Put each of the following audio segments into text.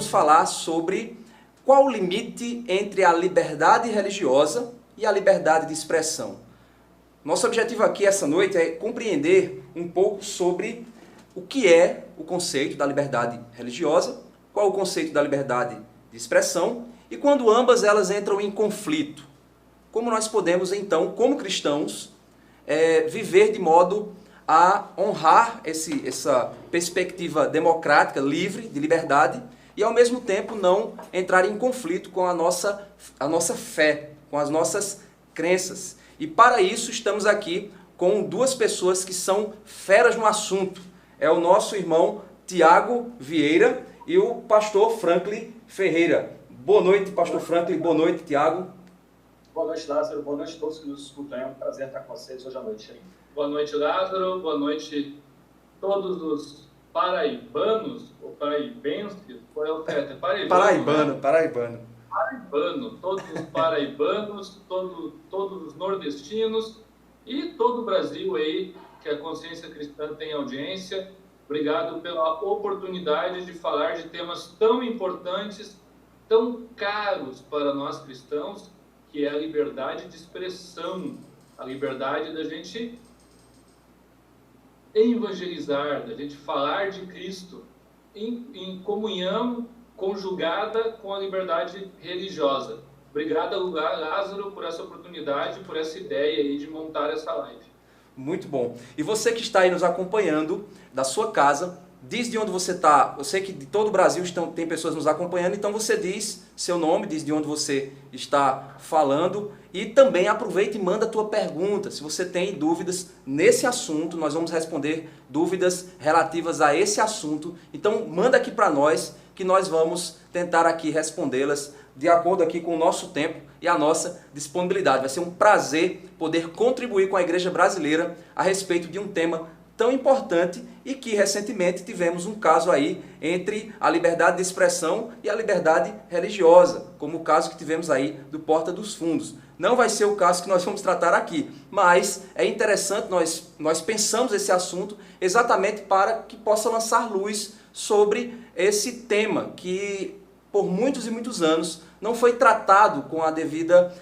falar sobre qual o limite entre a liberdade religiosa e a liberdade de expressão. Nosso objetivo aqui essa noite é compreender um pouco sobre o que é o conceito da liberdade religiosa, qual é o conceito da liberdade de expressão e quando ambas elas entram em conflito. Como nós podemos então, como cristãos, viver de modo a honrar essa perspectiva democrática, livre, de liberdade, e ao mesmo tempo não entrar em conflito com a nossa fé, com as nossas crenças. E para isso estamos aqui com duas pessoas que são feras no assunto. É o nosso irmão Tiago Vieira e o pastor Franklin Ferreira. Boa noite, pastor Franklin. Boa noite, Tiago. Boa noite, Lázaro. Boa noite a todos que nos escutam. É um prazer estar com vocês hoje à noite. Boa noite, Lázaro. Boa noite a todos os paraibanos, ou paraibenses. Qual é o certo? Paraibano. Todos os paraibanos, todos os nordestinos e todo o Brasil aí, que a Consciência Cristã tem audiência. Obrigado pela oportunidade de falar de temas tão importantes, tão caros para nós cristãos, que é a liberdade de expressão, a liberdade da gente evangelizar, da gente falar de Cristo em comunhão conjugada com a liberdade religiosa. Obrigado, Lázaro, por essa oportunidade, por essa ideia aí de montar essa live. Muito bom. E você que está aí nos acompanhando da sua casa, diz de onde você está. Eu sei que de todo o Brasil tem pessoas nos acompanhando, então você diz seu nome, diz de onde você está falando e também aproveita e manda a tua pergunta. Se você tem dúvidas nesse assunto, nós vamos responder dúvidas relativas a esse assunto. Então manda aqui para nós que nós vamos tentar aqui respondê-las de acordo aqui com o nosso tempo e a nossa disponibilidade. Vai ser um prazer poder contribuir com a igreja brasileira a respeito de um tema tão importante e que recentemente tivemos um caso aí entre a liberdade de expressão e a liberdade religiosa, como o caso que tivemos aí do Porta dos Fundos. Não vai ser o caso que nós vamos tratar aqui, mas é interessante, nós pensamos esse assunto exatamente para que possa lançar luz sobre esse tema que por muitos e muitos anos não foi tratado com a devida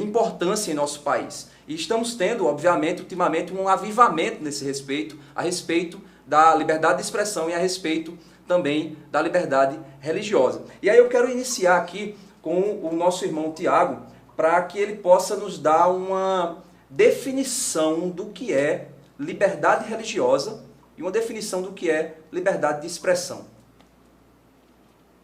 importância em nosso país. E estamos tendo, obviamente, ultimamente um avivamento nesse respeito, a respeito da liberdade de expressão e a respeito também da liberdade religiosa. E aí eu quero iniciar aqui com o nosso irmão Tiago, para que ele possa nos dar uma definição do que é liberdade religiosa e uma definição do que é liberdade de expressão.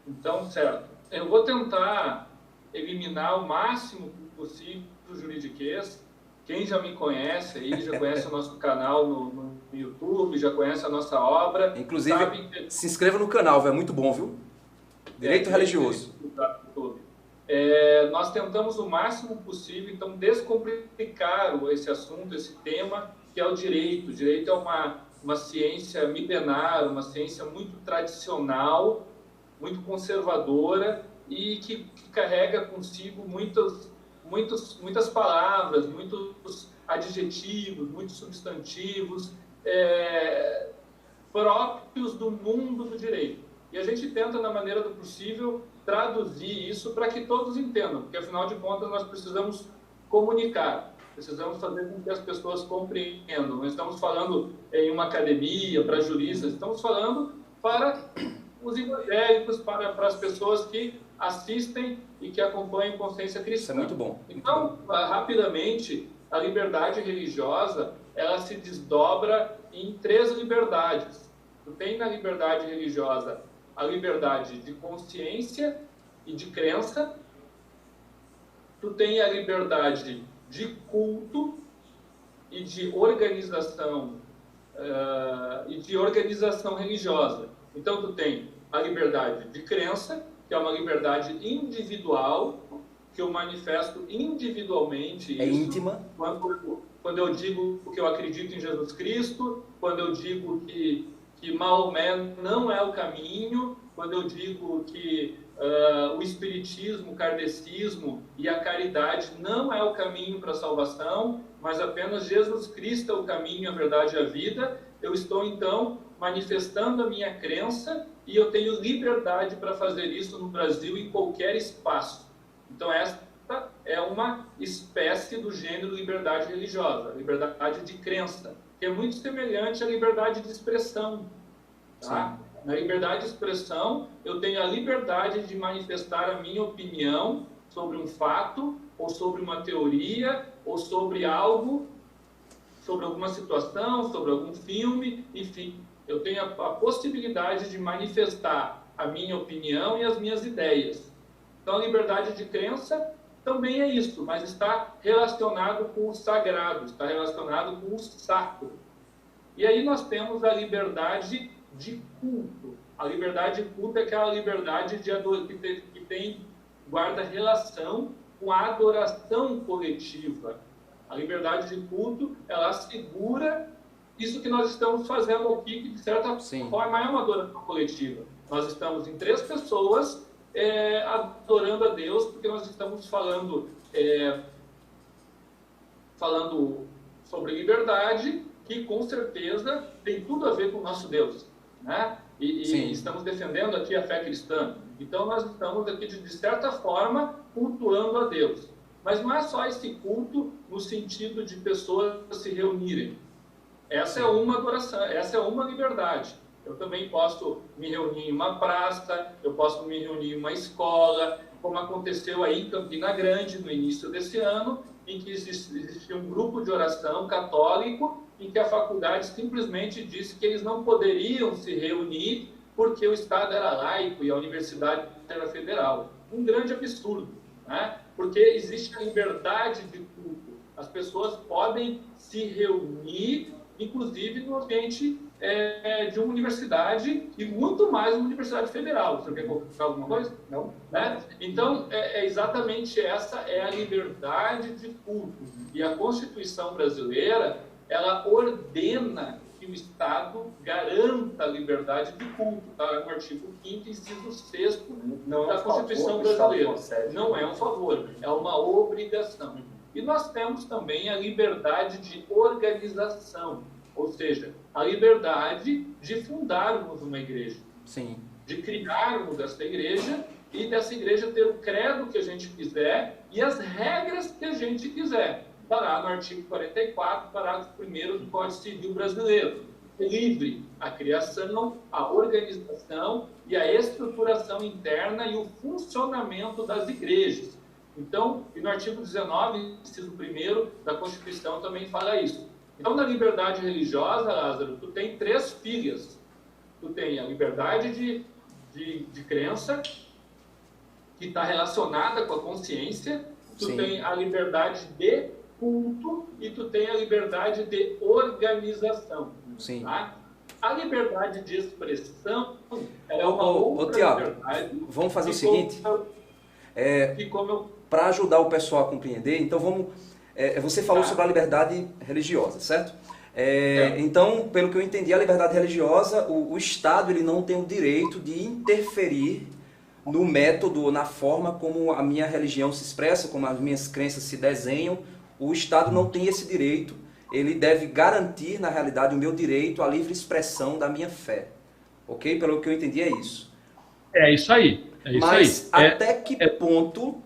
Então, certo. Eu vou tentar eliminar o máximo possível do juridiquês. Quem já me conhece aí, já conhece o nosso canal no YouTube, já conhece a nossa obra. Inclusive, se inscreva no canal, é muito bom, viu? Direito religioso. Nós tentamos o máximo possível, então, descomplicar esse assunto, esse tema, que é o direito. O direito é uma ciência milenar, uma ciência muito tradicional, muito conservadora e que carrega consigo muitas palavras, muitos adjetivos, muitos substantivos próprios do mundo do direito. E a gente tenta, na maneira do possível, traduzir isso para que todos entendam, porque, afinal de contas, nós precisamos comunicar, precisamos fazer com que as pessoas compreendam. Não estamos falando em uma academia, para juristas, estamos falando para os evangélicos, para as pessoas que assistem e que acompanham Consciência Cristã. Isso é muito bom. Então, rapidamente, a liberdade religiosa, ela se desdobra em três liberdades. Tu tem na liberdade religiosa a liberdade de consciência e de crença, tu tem a liberdade de culto e de organização religiosa. Então, tu tem a liberdade de crença, que é uma liberdade individual, que eu manifesto individualmente. É íntima. Quando eu digo que eu acredito em Jesus Cristo, quando eu digo que Maomé não é o caminho, quando eu digo que o espiritismo, o kardecismo e a caridade não é o caminho para a salvação, mas apenas Jesus Cristo é o caminho, a verdade e a vida, eu estou, então, manifestando a minha crença e eu tenho liberdade para fazer isso no Brasil em qualquer espaço. Então, essa é uma espécie do gênero liberdade religiosa, liberdade de crença, que é muito semelhante à liberdade de expressão. Tá? Na liberdade de expressão, eu tenho a liberdade de manifestar a minha opinião sobre um fato, ou sobre uma teoria, ou sobre algo, sobre alguma situação, sobre algum filme, enfim. Eu tenho a possibilidade de manifestar a minha opinião e as minhas ideias. Então, a liberdade de crença também é isso, mas está relacionado com o sagrado, está relacionado com o sacro. E aí nós temos a liberdade de culto. A liberdade de culto é aquela liberdade que guarda relação com a adoração coletiva. A liberdade de culto, ela assegura isso que nós estamos fazendo aqui, que de certa forma é uma adoração coletiva. Nós estamos em 3 pessoas adorando a Deus, porque nós estamos falando sobre liberdade, que com certeza tem tudo a ver com o nosso Deus, né? E estamos defendendo aqui a fé cristã. Então nós estamos aqui, de certa forma, cultuando a Deus. Mas não é só esse culto no sentido de pessoas se reunirem. Essa é uma adoração, essa é uma liberdade. Eu também posso me reunir em uma praça, eu posso me reunir em uma escola, como aconteceu aí em Campina Grande, no início desse ano, em que existia um grupo de oração católico, em que a faculdade simplesmente disse que eles não poderiam se reunir porque o Estado era laico e a universidade era federal. Um grande absurdo, né? Porque existe a liberdade de culto. As pessoas podem se reunir, inclusive no ambiente de uma universidade, e muito mais uma universidade federal. Você quer colocar alguma coisa? Não. Né? Então, exatamente essa é a liberdade de culto. E a Constituição brasileira, ela ordena que o Estado garanta a liberdade de culto. Está no artigo 5º, inciso 6º da Constituição brasileira. Não é um favor, é uma obrigação. E nós temos também a liberdade de organização, ou seja, a liberdade de fundarmos uma igreja, de criarmos essa igreja e dessa igreja ter o credo que a gente quiser e as regras que a gente quiser. Está no artigo 44, parágrafo 1º do Código Civil Brasileiro. É livre a criação, a organização e a estruturação interna e o funcionamento das igrejas. Então, e no artigo 19, inciso 1º da Constituição também fala isso. Então, na liberdade religiosa, Lázaro, tu tem 3 filhas. Tu tem a liberdade de crença, que está relacionada com a consciência. Tu tem a liberdade de culto e tu tem a liberdade de organização. Tá? A liberdade de expressão é uma outra liberdade. Vamos fazer o seguinte, para ajudar o pessoal a compreender, então vamos... você falou sobre a liberdade religiosa, certo? Então, pelo que eu entendi, a liberdade religiosa, o Estado ele não tem o direito de interferir no método, na forma como a minha religião se expressa, como as minhas crenças se desenham. O Estado não tem esse direito, ele deve garantir, na realidade, o meu direito à livre expressão da minha fé. Ok? Pelo que eu entendi, é isso. É isso aí. Mas até que ponto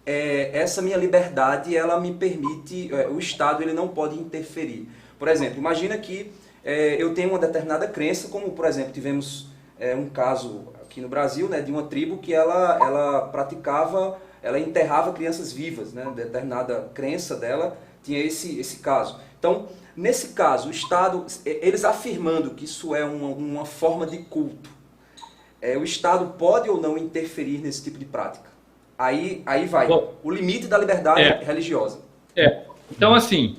essa minha liberdade, ela me permite, o Estado ele não pode interferir? Por exemplo, imagina que eu tenho uma determinada crença, como, por exemplo, tivemos um caso aqui no Brasil, né, de uma tribo que ela praticava... ela enterrava crianças vivas, né? Determinada crença dela tinha esse caso. Então, nesse caso, o Estado, eles afirmando que isso é uma forma de culto, o Estado pode ou não interferir nesse tipo de prática? Aí vai, o limite da liberdade religiosa. Então, assim,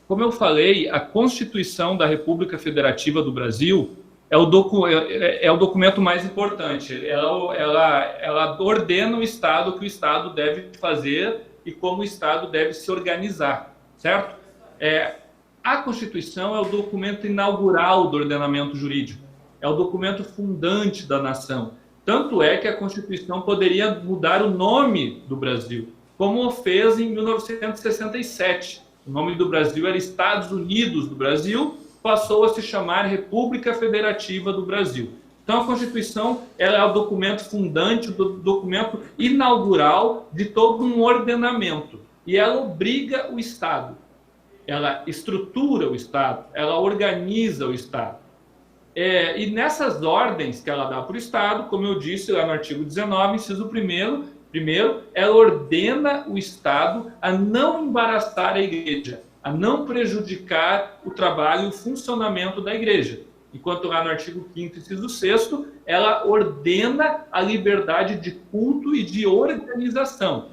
como eu falei, a Constituição da República Federativa do Brasil é o documento mais importante. Ela ordena o Estado, o que o Estado deve fazer e como o Estado deve se organizar, certo? A Constituição é o documento inaugural do ordenamento jurídico, é o documento fundante da nação. Tanto é que a Constituição poderia mudar o nome do Brasil, como fez em 1967. O nome do Brasil era Estados Unidos do Brasil, passou a se chamar República Federativa do Brasil. Então, a Constituição ela é o documento fundante, o documento inaugural de todo um ordenamento. E ela obriga o Estado, ela estrutura o Estado, ela organiza o Estado. E nessas ordens que ela dá para o Estado, como eu disse lá no artigo 19, inciso 1º, ela ordena o Estado a não embaraçar a Igreja, a não prejudicar o trabalho e o funcionamento da Igreja. Enquanto lá no artigo 5º, inciso 6º, ela ordena a liberdade de culto e de organização.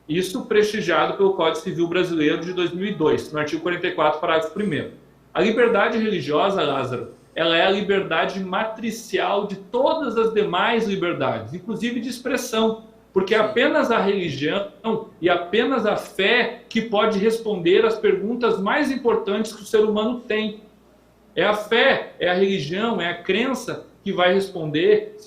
Isso prestigiado pelo Código Civil Brasileiro de 2002, no artigo 44, parágrafo 1º. A liberdade religiosa, Lázaro, ela é a liberdade matricial de todas as demais liberdades, inclusive de expressão, porque é apenas a religião e apenas a fé que pode responder às perguntas mais importantes que o ser humano tem. É a fé, é a religião, é a crença que vai responder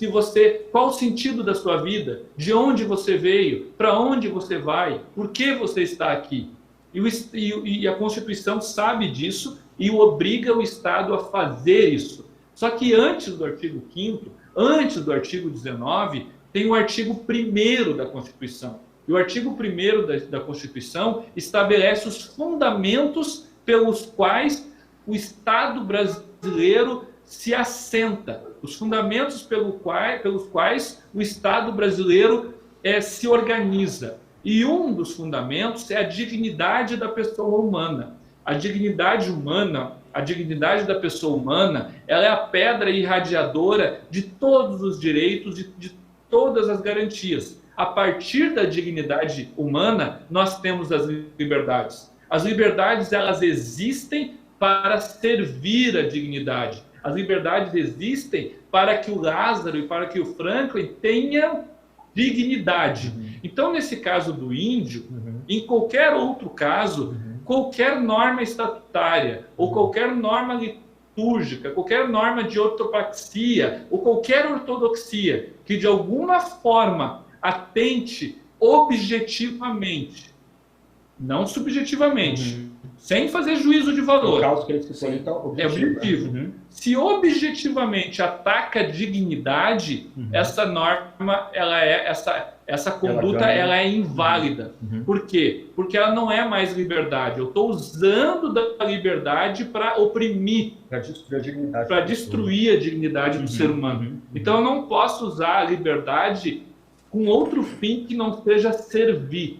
qual o sentido da sua vida, de onde você veio, para onde você vai, por que você está aqui. E a Constituição sabe disso e obriga o Estado a fazer isso. Só que antes do artigo 5º, antes do artigo 19, tem o artigo 1º da Constituição. E o artigo 1º da Constituição estabelece os fundamentos pelos quais o Estado brasileiro se assenta, os fundamentos pelos quais o Estado brasileiro se organiza. E um dos fundamentos é a dignidade da pessoa humana. A dignidade humana, a dignidade da pessoa humana, ela é a pedra irradiadora de todos os direitos, de todas as garantias. A partir da dignidade humana, nós temos as liberdades. As liberdades, elas existem para servir a dignidade. As liberdades existem para que o Lázaro e para que o Franklin tenham dignidade. Então, nesse caso do índio, em qualquer outro caso, qualquer norma estatutária ou qualquer norma litúrgica, qualquer norma de ortopraxia ou qualquer ortodoxia que de alguma forma atente objetivamente, não subjetivamente, sem fazer juízo de valor. No caso que ele citou, então, é objetivo. Se objetivamente ataca a dignidade, essa norma, essa conduta, ela é inválida. Por quê? Porque ela não é mais liberdade. Eu estou usando da liberdade para oprimir, para destruir a dignidade do ser humano. Então eu não posso usar a liberdade com outro fim que não seja servir.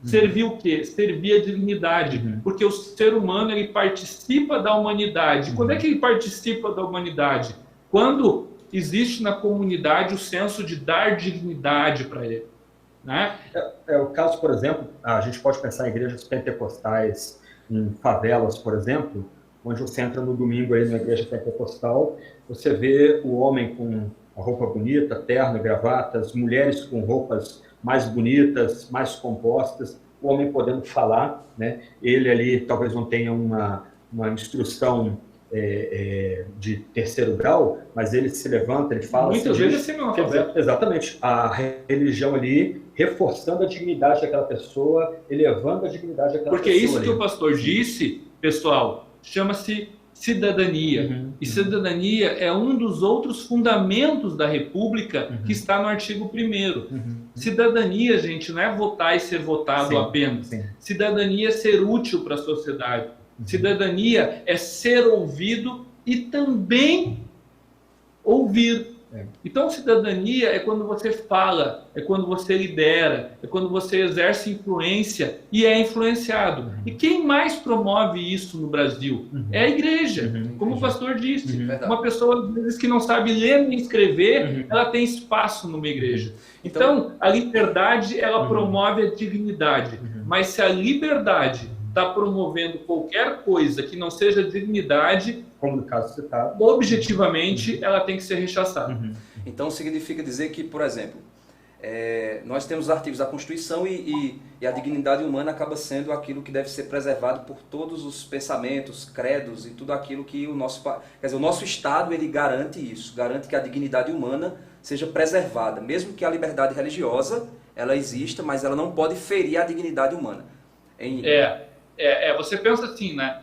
Servir o quê? Servir a dignidade. Porque o ser humano, ele participa da humanidade. Quando é que ele participa da humanidade? Quando existe na comunidade o senso de dar dignidade para ele. Né? É o caso, por exemplo, a gente pode pensar em igrejas pentecostais, em favelas, por exemplo, onde você entra no domingo aí na igreja pentecostal, você vê o homem com a roupa bonita, terno e gravatas, mulheres com roupas mais bonitas, mais compostas, o homem podendo falar, né? Ele ali talvez não tenha uma instrução de terceiro grau, mas ele se levanta, ele fala... Muitas vezes assim não. Exatamente. A religião ali reforçando a dignidade daquela pessoa, elevando a dignidade daquela pessoa. Porque isso ali que o pastor disse, pessoal, chama-se cidadania. E cidadania é um dos outros fundamentos da República que está no artigo 1º. Cidadania, gente, não é votar e ser votado apenas. Cidadania é ser útil para a sociedade. Cidadania é ser ouvido e também ouvir. Então, cidadania é quando você fala, é quando você lidera, é quando você exerce influência e é influenciado. E quem mais promove isso no Brasil? É a igreja, como o pastor disse. Uma pessoa, às vezes, que não sabe ler nem escrever, ela tem espaço numa igreja. Então, a liberdade, ela promove a dignidade. Mas se a liberdade está promovendo qualquer coisa que não seja dignidade, como no caso citado, objetivamente, ela tem que ser rechaçada. Então, significa dizer que, por exemplo, nós temos os artigos da Constituição e a dignidade humana acaba sendo aquilo que deve ser preservado por todos os pensamentos, credos e tudo aquilo que o nosso Estado ele garante isso, garante que a dignidade humana seja preservada, mesmo que a liberdade religiosa ela exista, mas ela não pode ferir a dignidade humana. Você pensa assim, né?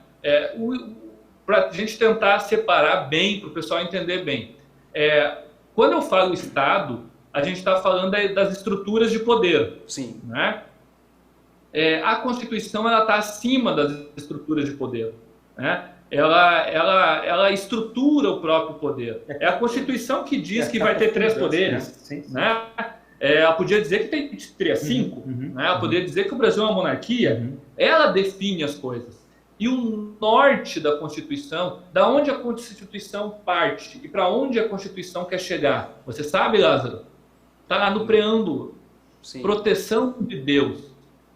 para a gente tentar separar bem, para o pessoal entender bem. Quando eu falo Estado, a gente está falando das estruturas de poder. Sim. Né? A Constituição está acima das estruturas de poder. Né? Ela estrutura o próprio poder. É a Constituição que diz que vai ter 3 poderes. Sim. Né? Ela podia dizer que teria 5. Né? Ela poderia dizer que o Brasil é uma monarquia. Ela define as coisas. E o norte da Constituição, da onde a Constituição parte e para onde a Constituição quer chegar. Você sabe, Lázaro? Está lá no preâmbulo. Sim. Proteção de Deus.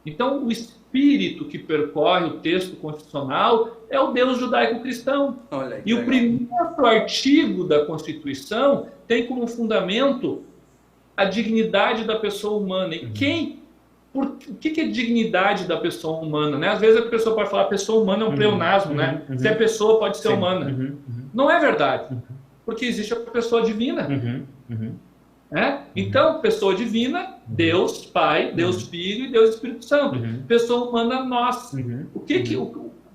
Então, o espírito que percorre o texto constitucional é o Deus judaico-cristão. E o primeiro artigo da Constituição tem como fundamento a dignidade da pessoa humana. E o que é dignidade da pessoa humana? Né? Às vezes a pessoa pode falar pessoa humana é um pleonasmo, né? Se a pessoa pode ser humana. Não é verdade, porque existe a pessoa divina. Então, pessoa divina, Deus Pai, Deus Filho e Deus Espírito Santo. Pessoa humana, nós.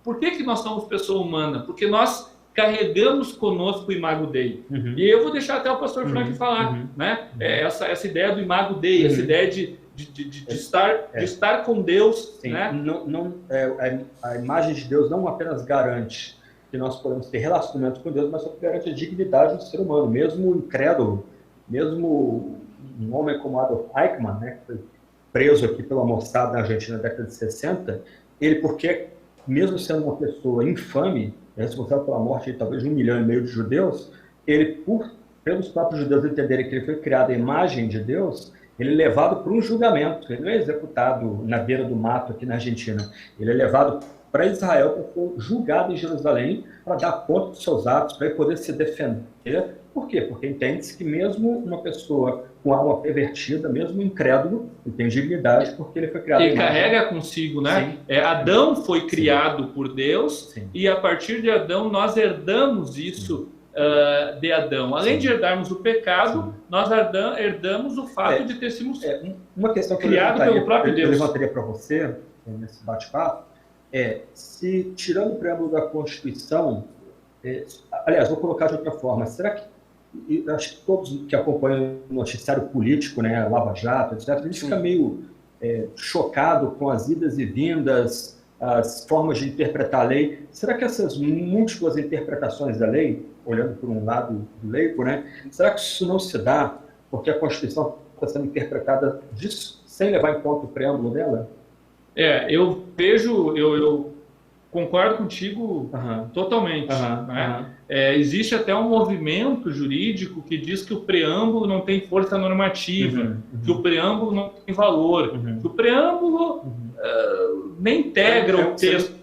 Por que nós somos pessoa humana? Porque nós carregamos conosco o Imago Dei. E eu vou deixar até o pastor Frank falar. Né? Essa ideia do Imago Dei, essa ideia de estar com Deus. Sim. Né? A imagem de Deus não apenas garante que nós podemos ter relacionamento com Deus, mas também garante a dignidade do ser humano, mesmo o incrédulo. Mesmo um homem como Adolf Eichmann, né, que foi preso aqui pela Mossad na Argentina na década de 60, ele, porque, mesmo sendo uma pessoa infame, responsável pela morte de talvez 1,5 milhão de judeus, ele, pelos próprios judeus entenderem que ele foi criado à imagem de Deus, ele é levado para um julgamento. Ele não é executado na beira do mato aqui na Argentina. Ele é levado para Israel para ser julgado em Jerusalém, para dar conta dos seus atos, para ele poder se defender. Por quê? Porque entende-se que mesmo uma pessoa com alma pervertida, mesmo um incrédulo, ele tem dignidade porque ele foi criado. Ele carrega consigo, né? Adão foi criado por Deus. Sim. E a partir de Adão nós herdamos isso de Adão. Além de herdarmos o pecado, nós herdamos o fato de ter sido uma questão que criado pelo próprio Deus. Eu levantaria para você, nesse bate-papo, se, tirando o preâmbulo da Constituição, aliás, vou colocar de outra forma, será que, acho que todos que acompanham o noticiário político, né, Lava Jato, etc., a gente fica meio chocado com as idas e vindas, as formas de interpretar a lei. Será que essas múltiplas interpretações da lei, olhando por um lado do leigo, né, será que isso não se dá porque a Constituição está sendo interpretada sem levar em conta o preâmbulo dela? Eu vejo, eu concordo contigo totalmente. Né? Existe até um movimento jurídico que diz que o preâmbulo não tem força normativa, que o preâmbulo não tem valor, que o preâmbulo nem integra o texto,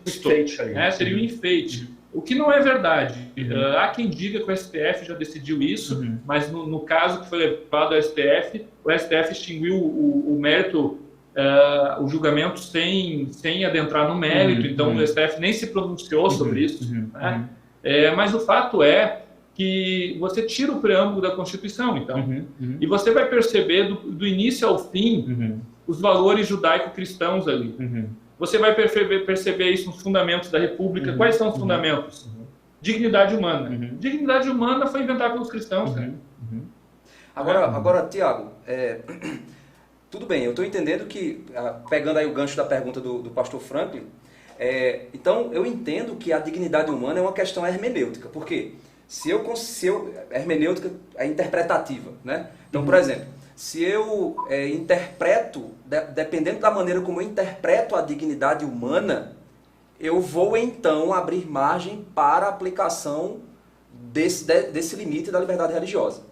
seria um enfeite. O que não é verdade. Há quem diga que o STF já decidiu isso, mas no caso que foi levado ao STF, o STF extinguiu o mérito, o julgamento sem adentrar no mérito, então o STF nem se pronunciou sobre isso. Né? Mas o fato é que você tira o preâmbulo da Constituição, então, e você vai perceber do início ao fim os valores judaico-cristãos ali. Você vai perceber isso nos fundamentos da República. Quais são os fundamentos? Dignidade humana. Dignidade humana foi inventada pelos cristãos. Agora, Tiago, tudo bem, eu estou entendendo que, pegando aí o gancho da pergunta do pastor Franklin, então eu entendo que a dignidade humana é uma questão hermenêutica. Por quê? Hermenêutica é interpretativa, né? Então, por exemplo, se eu interpreto, dependendo da maneira como eu interpreto a dignidade humana, eu vou então abrir margem para a aplicação desse limite da liberdade religiosa.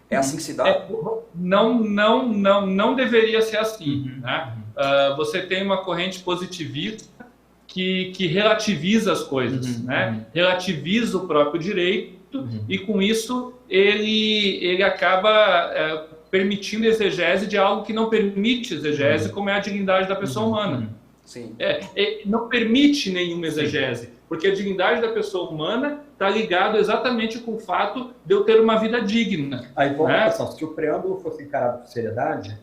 É assim que se dá? Não deveria ser assim. Né? Você tem uma corrente positivista que relativiza as coisas, né? Relativiza o próprio direito e com isso ele acaba permitindo exegese de algo que não permite exegese, como é a dignidade da pessoa humana. Sim. Não permite nenhuma exegese, porque a dignidade da pessoa humana está ligado exatamente com o fato de eu ter uma vida digna. Aí, se o preâmbulo fosse encarado com seriedade,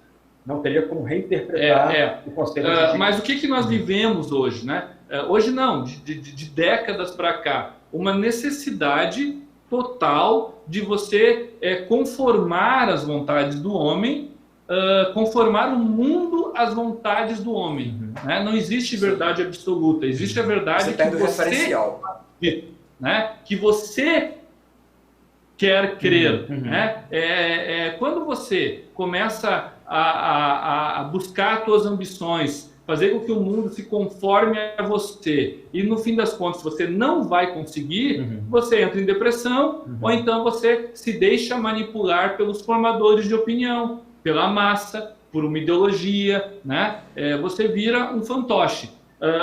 não teria como reinterpretar o conceito de mas o que nós vivemos hoje? Né? Hoje não, de décadas para cá. uma necessidade total de você conformar as vontades do homem, conformar o mundo às vontades do homem. Né? Não existe verdade absoluta, existe a verdade que referencial. Né? Que você quer crer. Né? Quando você começa a buscar as suas ambições, fazer com que o mundo se conforme a você, e no fim das contas você não vai conseguir, você entra em depressão, ou então você se deixa manipular pelos formadores de opinião, pela massa, por uma ideologia, né? Você vira um fantoche.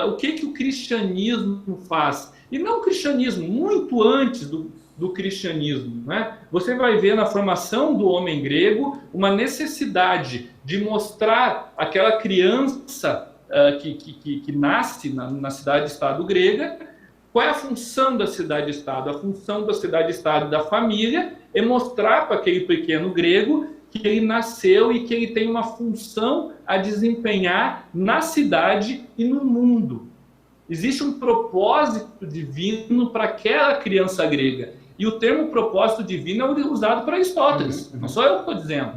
O que o cristianismo faz? E não o cristianismo, muito antes do cristianismo, né? Você vai ver na formação do homem grego uma necessidade de mostrar aquela criança que nasce na cidade-estado grega. Qual é a função da cidade-estado? A função da cidade-estado da família é mostrar para aquele pequeno grego que ele nasceu e que ele tem uma função a desempenhar na cidade e no mundo. Existe um propósito divino para aquela criança grega. E o termo propósito divino é usado para Aristóteles. Não sou eu que estou dizendo.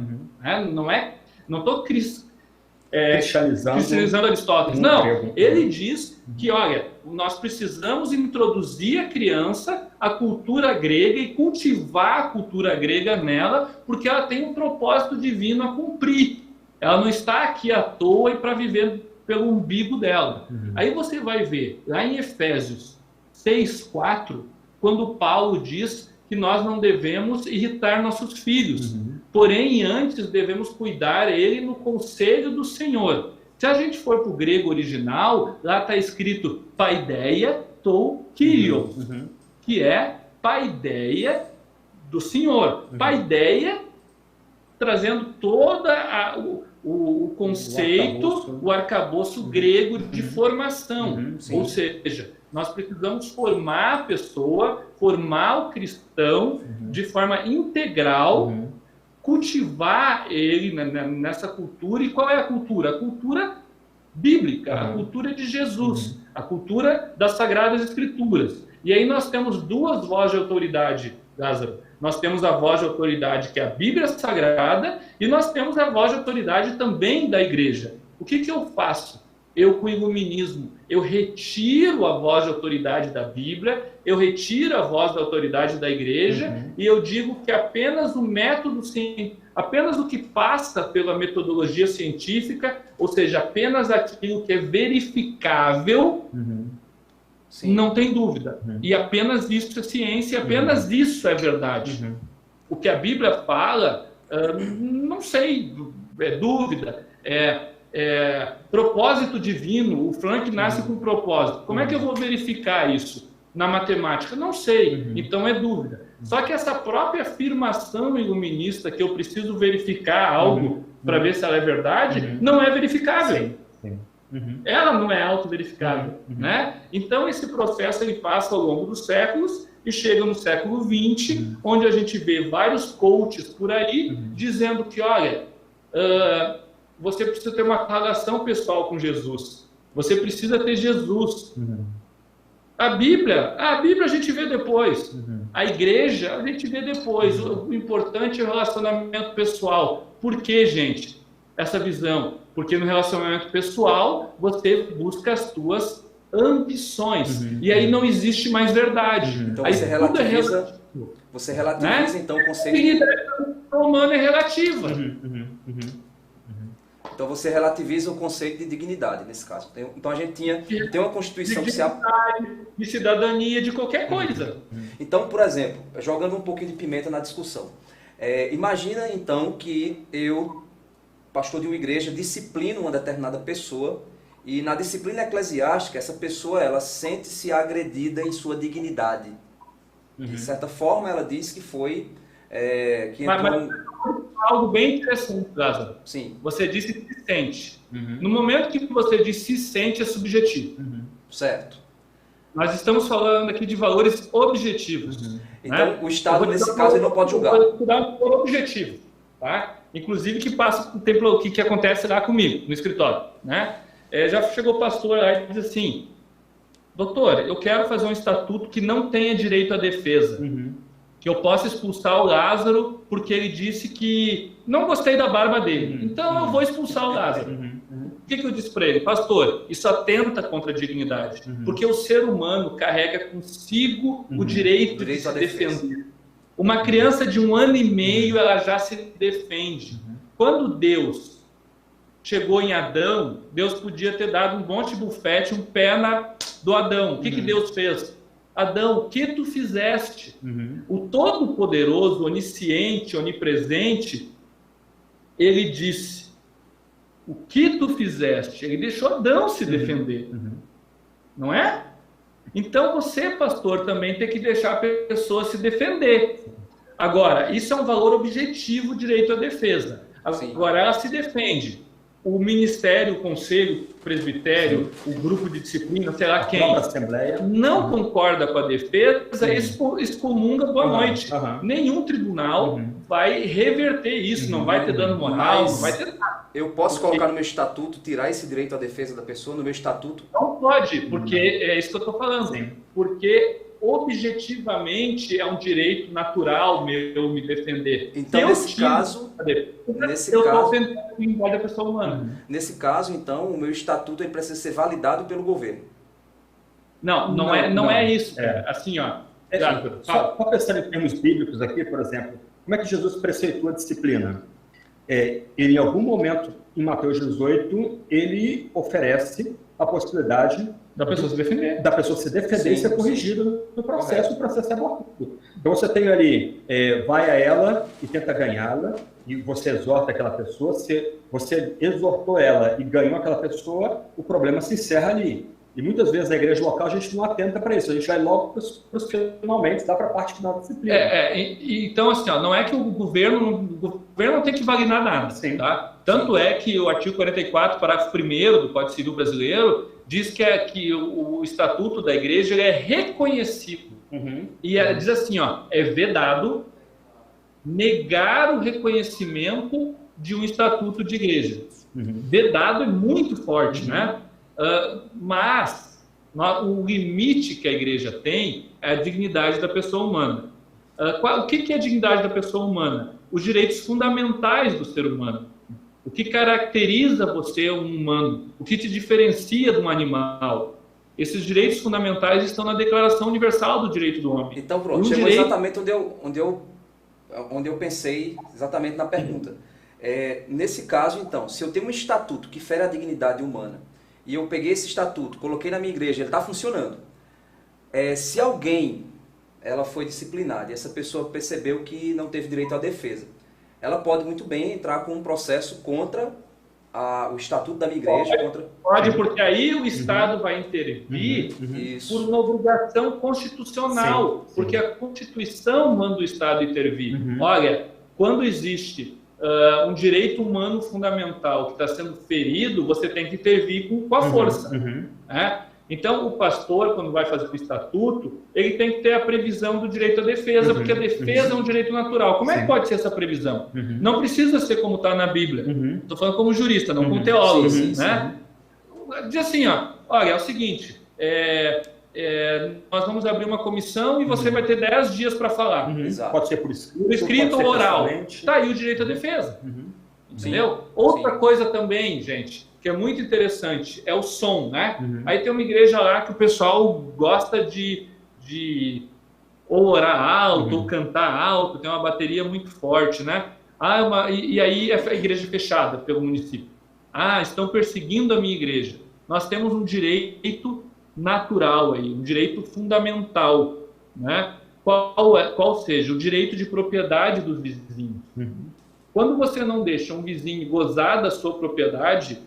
Não estou cristianizando Aristóteles. Não, ele diz que, olha, nós precisamos introduzir a criança à cultura grega e cultivar a cultura grega nela, porque ela tem um propósito divino a cumprir. Ela não está aqui à toa e para viver pelo umbigo dela. Aí você vai ver, lá em Efésios 6:4, quando Paulo diz que nós não devemos irritar nossos filhos, porém antes devemos cuidar ele no conselho do Senhor. Se a gente for para o grego original, lá está escrito paideia tou kyrios, que é paideia do Senhor. Paideia trazendo toda o conceito, o arcabouço grego de formação. Ou seja, nós precisamos formar a pessoa, formar o cristão de forma integral, cultivar ele nessa cultura. E qual é a cultura? A cultura bíblica, a cultura de Jesus, a cultura das Sagradas Escrituras. E aí nós temos duas vozes de autoridade, Lázaro. Nós temos a voz de autoridade que é a Bíblia Sagrada e nós temos a voz de autoridade também da igreja. O que eu faço? Eu, com o iluminismo, eu retiro a voz de autoridade da Bíblia, eu retiro a voz da autoridade da igreja e eu digo que apenas o método, apenas o que passa pela metodologia científica, ou seja, apenas aquilo que é verificável, não tem dúvida. E apenas isso é ciência, apenas isso é verdade. O que a Bíblia fala, não sei, é dúvida, propósito divino. O Frank nasce com propósito. Como é que eu vou verificar isso? Na matemática? Não sei. Então é dúvida. Só que essa própria afirmação iluminista que eu preciso verificar algo para ver se ela é verdade, não é verificável. Ela não é auto-verificável. Né? Então esse processo ele passa ao longo dos séculos e chega no século XX, onde a gente vê vários coaches por aí dizendo que, olha, você precisa ter uma relação pessoal com Jesus. Você precisa ter Jesus. A Bíblia a gente vê depois. A igreja a gente vê depois. O importante é o relacionamento pessoal. Por que, gente, essa visão? Porque no relacionamento pessoal você busca as suas ambições. E aí não existe mais verdade. Então aí você relativiza, né? Então o conceito... A humana é relativa. Então você relativiza o conceito de dignidade, nesse caso. Então a gente tem uma Constituição que se... de cidadania, de qualquer coisa. Então, por exemplo, jogando um pouquinho de pimenta na discussão. Imagina, então, que eu, pastor de uma igreja, disciplino uma determinada pessoa e na disciplina eclesiástica, essa pessoa ela sente-se agredida em sua dignidade. De certa forma, ela diz que foi... Mas algo bem interessante, Lázaro. Sim. Você disse que se sente. No momento que você diz se sente, é subjetivo. Certo. Nós estamos falando aqui de valores objetivos. Então, o Estado, nesse caso, ele não pode julgar. Eu vou dar um objetivo. Tá? Inclusive, que acontece lá comigo, no escritório. Né? Já chegou o pastor lá e diz assim, doutor, eu quero fazer um estatuto que não tenha direito à defesa. Que eu possa expulsar o Lázaro porque ele disse que não gostei da barba dele. Então eu vou expulsar o Lázaro. O que eu disse para ele? Pastor, isso atenta contra a dignidade. Porque o ser humano carrega consigo o direito de se defender. Uma criança de 1 ano e meio, ela já se defende. Quando Deus chegou em Adão, Deus podia ter dado um monte de bufete, um pé do Adão. O que Deus fez? Adão, o que tu fizeste? O Todo-Poderoso, Onisciente, Onipresente, ele disse, o que tu fizeste? Ele deixou Adão se defender. Não é? Então você, pastor, também tem que deixar a pessoa se defender. Agora, isso é um valor objetivo, o direito à defesa. Agora, ela se defende. O ministério, o conselho, o presbitério, o grupo de disciplina, sei lá quem, Assembleia, não concorda com a defesa, excomunga, boa noite. Nenhum tribunal vai reverter isso, não vai ter dano moral, não vai ter nada. Eu posso colocar no meu estatuto, tirar esse direito à defesa da pessoa no meu estatuto? Não pode, porque é isso que eu estou falando. Porque objetivamente é um direito natural meu me defender. Então, nesse caso, eu estou ofendendo a dignidade da pessoa humana. Nesse caso, então, o meu estatuto ele precisa ser validado pelo governo. Não é isso. Assim, ó. Só pensando em termos bíblicos aqui, por exemplo, como é que Jesus preceitua a disciplina? Ele, em algum momento, em Mateus 18, ele oferece a possibilidade da pessoa se defender. Da pessoa se defender e ser corrigida no processo, o processo é abortivo. Então você tem ali, vai a ela e tenta ganhá-la, e você exorta aquela pessoa, você exortou ela e ganhou aquela pessoa, o problema se encerra ali. E muitas vezes na igreja local a gente não atenta para isso, a gente vai logo para os finalmente, dá para a parte final da disciplina. Então, assim, ó, não é que o governo não tem que validar nada. Sim. Tá? Tanto é que o artigo 44, parágrafo 1º do Código Civil Brasileiro, diz que o estatuto da igreja ele é reconhecido. E diz assim, ó, é vedado negar o reconhecimento de um estatuto de igreja. Vedado é muito forte, né? Mas o limite que a igreja tem é a dignidade da pessoa humana. O que é a dignidade da pessoa humana? Os direitos fundamentais do ser humano. O que caracteriza você, um humano? O que te diferencia de um animal? Esses direitos fundamentais estão na Declaração Universal do Direito do Homem. Então, pronto, chegou exatamente onde eu pensei, exatamente na pergunta. Nesse caso, então, se eu tenho um estatuto que fere a dignidade humana, e eu peguei esse estatuto, coloquei na minha igreja, ele está funcionando. Se alguém, ela foi disciplinada e essa pessoa percebeu que não teve direito à defesa, ela pode muito bem entrar com um processo contra o estatuto da minha igreja. Pode, porque aí o Estado vai intervir por uma obrigação constitucional, porque a Constituição manda o Estado intervir. Olha, quando existe um direito humano fundamental que está sendo ferido, você tem que intervir com a força. Então, o pastor, quando vai fazer o estatuto, ele tem que ter a previsão do direito à defesa, porque a defesa é um direito natural. Como é que pode ser essa previsão? Não precisa ser como está na Bíblia. Estou falando como jurista, não como teólogo. Né? Diz assim, ó, olha, é o seguinte, nós vamos abrir uma comissão e você vai ter 10 dias para falar. Pode ser por escrito, por escrito ou oral. Está aí o direito à defesa. Entendeu? Outra coisa também, gente, que é muito interessante, é o som, né? Aí tem uma igreja lá que o pessoal gosta de ou orar alto, ou cantar alto, tem uma bateria muito forte, né? E aí é a igreja fechada pelo município. Estão perseguindo a minha igreja. Nós temos um direito natural aí, um direito fundamental, né? Qual seja o direito de propriedade dos vizinhos. Quando você não deixa um vizinho gozar da sua propriedade,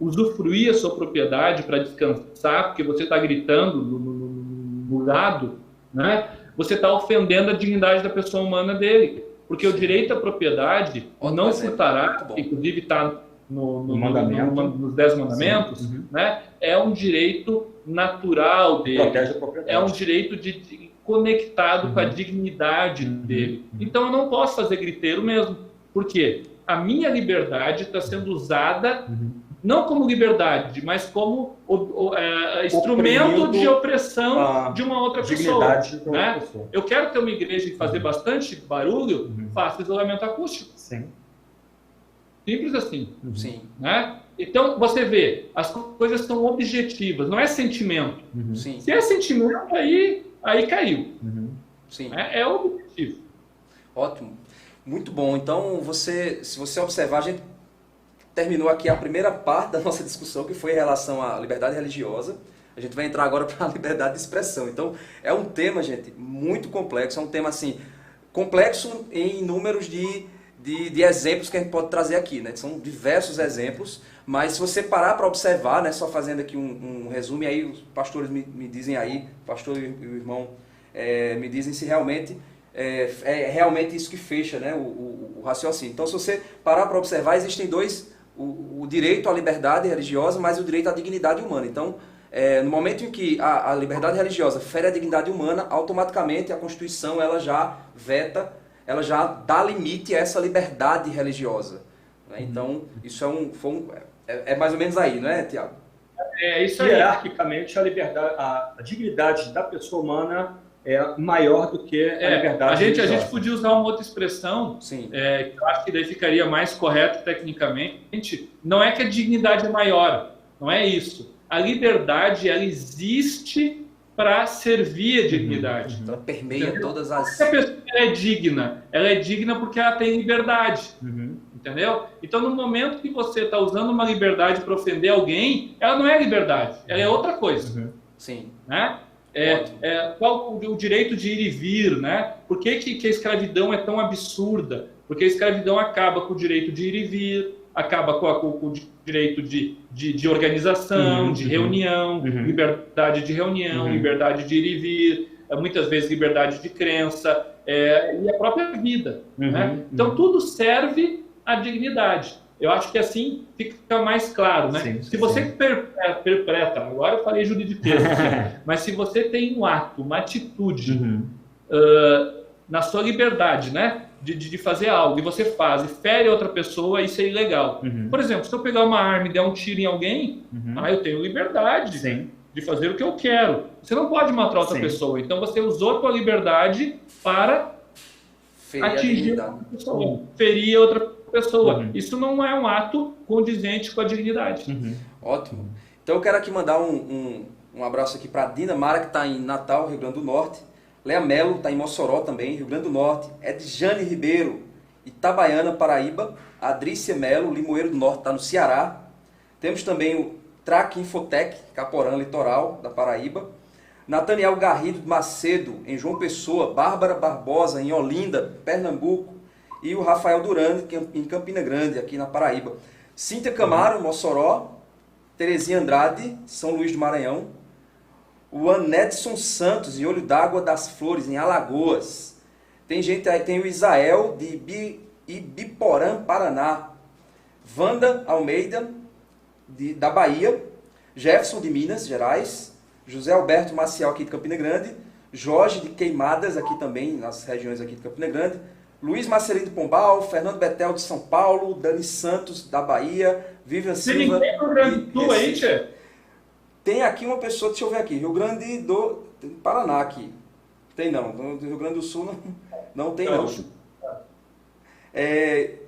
usufruir a sua propriedade para descansar, porque você está gritando no lado, né? Você está ofendendo a dignidade da pessoa humana dele, porque o direito à propriedade não furtará, inclusive está nos 10 mandamentos, né? É um direito natural dele, é um direito conectado com a dignidade dele. Então eu não posso fazer griteiro mesmo. Por quê? A minha liberdade está sendo usada não como liberdade, mas como instrumento de opressão de uma outra pessoa. Né? Eu quero ter uma igreja e fazer bastante barulho, faço isolamento acústico. Sim. Simples assim. Sim. Né? Então, você vê, as coisas são objetivas, não é sentimento. Sim. Se é sentimento, aí caiu. Sim. É objetivo. Ótimo. Muito bom. Então, se você observar, a gente terminou aqui a primeira parte da nossa discussão, que foi em relação à liberdade religiosa. A gente vai entrar agora para a liberdade de expressão. Então, é um tema, gente, muito complexo. É um tema, assim, complexo em números de exemplos que a gente pode trazer aqui, né? São diversos exemplos, mas se você parar para observar, né, só fazendo aqui um resumo, e aí os pastores me dizem aí, o pastor e o irmão me dizem se realmente é realmente isso que fecha, né, o raciocínio. Então, se você parar para observar, existem dois, o direito à liberdade religiosa, mas o direito à dignidade humana. Então, no momento em que a liberdade religiosa fere a dignidade humana, automaticamente a Constituição ela já veta, ela já dá limite a essa liberdade religiosa. Né? Então, isso é mais ou menos aí, não é, Tiago? É isso aí. Hierarquicamente, a dignidade da pessoa humana é maior do que a liberdade religiosa. A gente podia usar uma outra expressão, que eu acho que daí ficaria mais correto tecnicamente. Não é que a dignidade é maior, não é isso. A liberdade, ela existe para servir a dignidade. Ela permeia todas as... A pessoa é digna. Ela é digna porque ela tem liberdade. Entendeu? Então, no momento que você está usando uma liberdade para ofender alguém, ela não é liberdade, ela é outra coisa. Sim. Né? Qual o direito de ir e vir, né? Por que a escravidão é tão absurda? Porque a escravidão acaba com o direito de ir e vir, acaba com o direito de organização, de reunião, liberdade de reunião, liberdade de ir e vir, muitas vezes liberdade de crença, e a própria vida. Né? Então, tudo serve à dignidade. Eu acho que assim fica mais claro, né? Sim, se você perpetra, agora eu falei juridiquês, mas se você tem um ato, uma atitude na sua liberdade, né? De fazer algo, e você faz e fere outra pessoa, isso é ilegal. Por exemplo, se eu pegar uma arma e der um tiro em alguém, eu tenho liberdade de fazer o que eu quero. Você não pode matar outra pessoa, então você usou a tua liberdade para atingir outra pessoa, ferir outra pessoa. Isso não é um ato condizente com a dignidade. Ótimo. Então eu quero aqui mandar um abraço aqui para a Dina Mara, que está em Natal, Rio Grande do Norte. Lea Melo está em Mossoró também, Rio Grande do Norte. Edjane Ribeiro, Itabaiana, Paraíba. Adrícia Melo, Limoeiro do Norte, está no Ceará. Temos também o Track Infotec, Caporã, Litoral, da Paraíba. Nathaniel Garrido Macedo, em João Pessoa. Bárbara Barbosa, em Olinda, Pernambuco. E o Rafael Durani, em Campina Grande, aqui na Paraíba. Cíntia Camaro, Mossoró. Terezinha Andrade, São Luís do Maranhão. O Anedson Santos, em Olho d'Água das Flores, em Alagoas. Tem gente aí, tem o Isael, de Ibiporã, Paraná. Wanda Almeida, da Bahia. Jefferson, de Minas Gerais. José Alberto Maciel, aqui de Campina Grande. Jorge, de Queimadas, aqui também, nas regiões aqui de Campina Grande. Luiz Marcelino de Pombal, Fernando Betel, de São Paulo. Dani Santos, da Bahia. Vivian Silva, de Recife. Tem aqui uma pessoa, deixa eu ver aqui, Rio Grande do Paraná aqui. Tem não, do Rio Grande do Sul não tem não.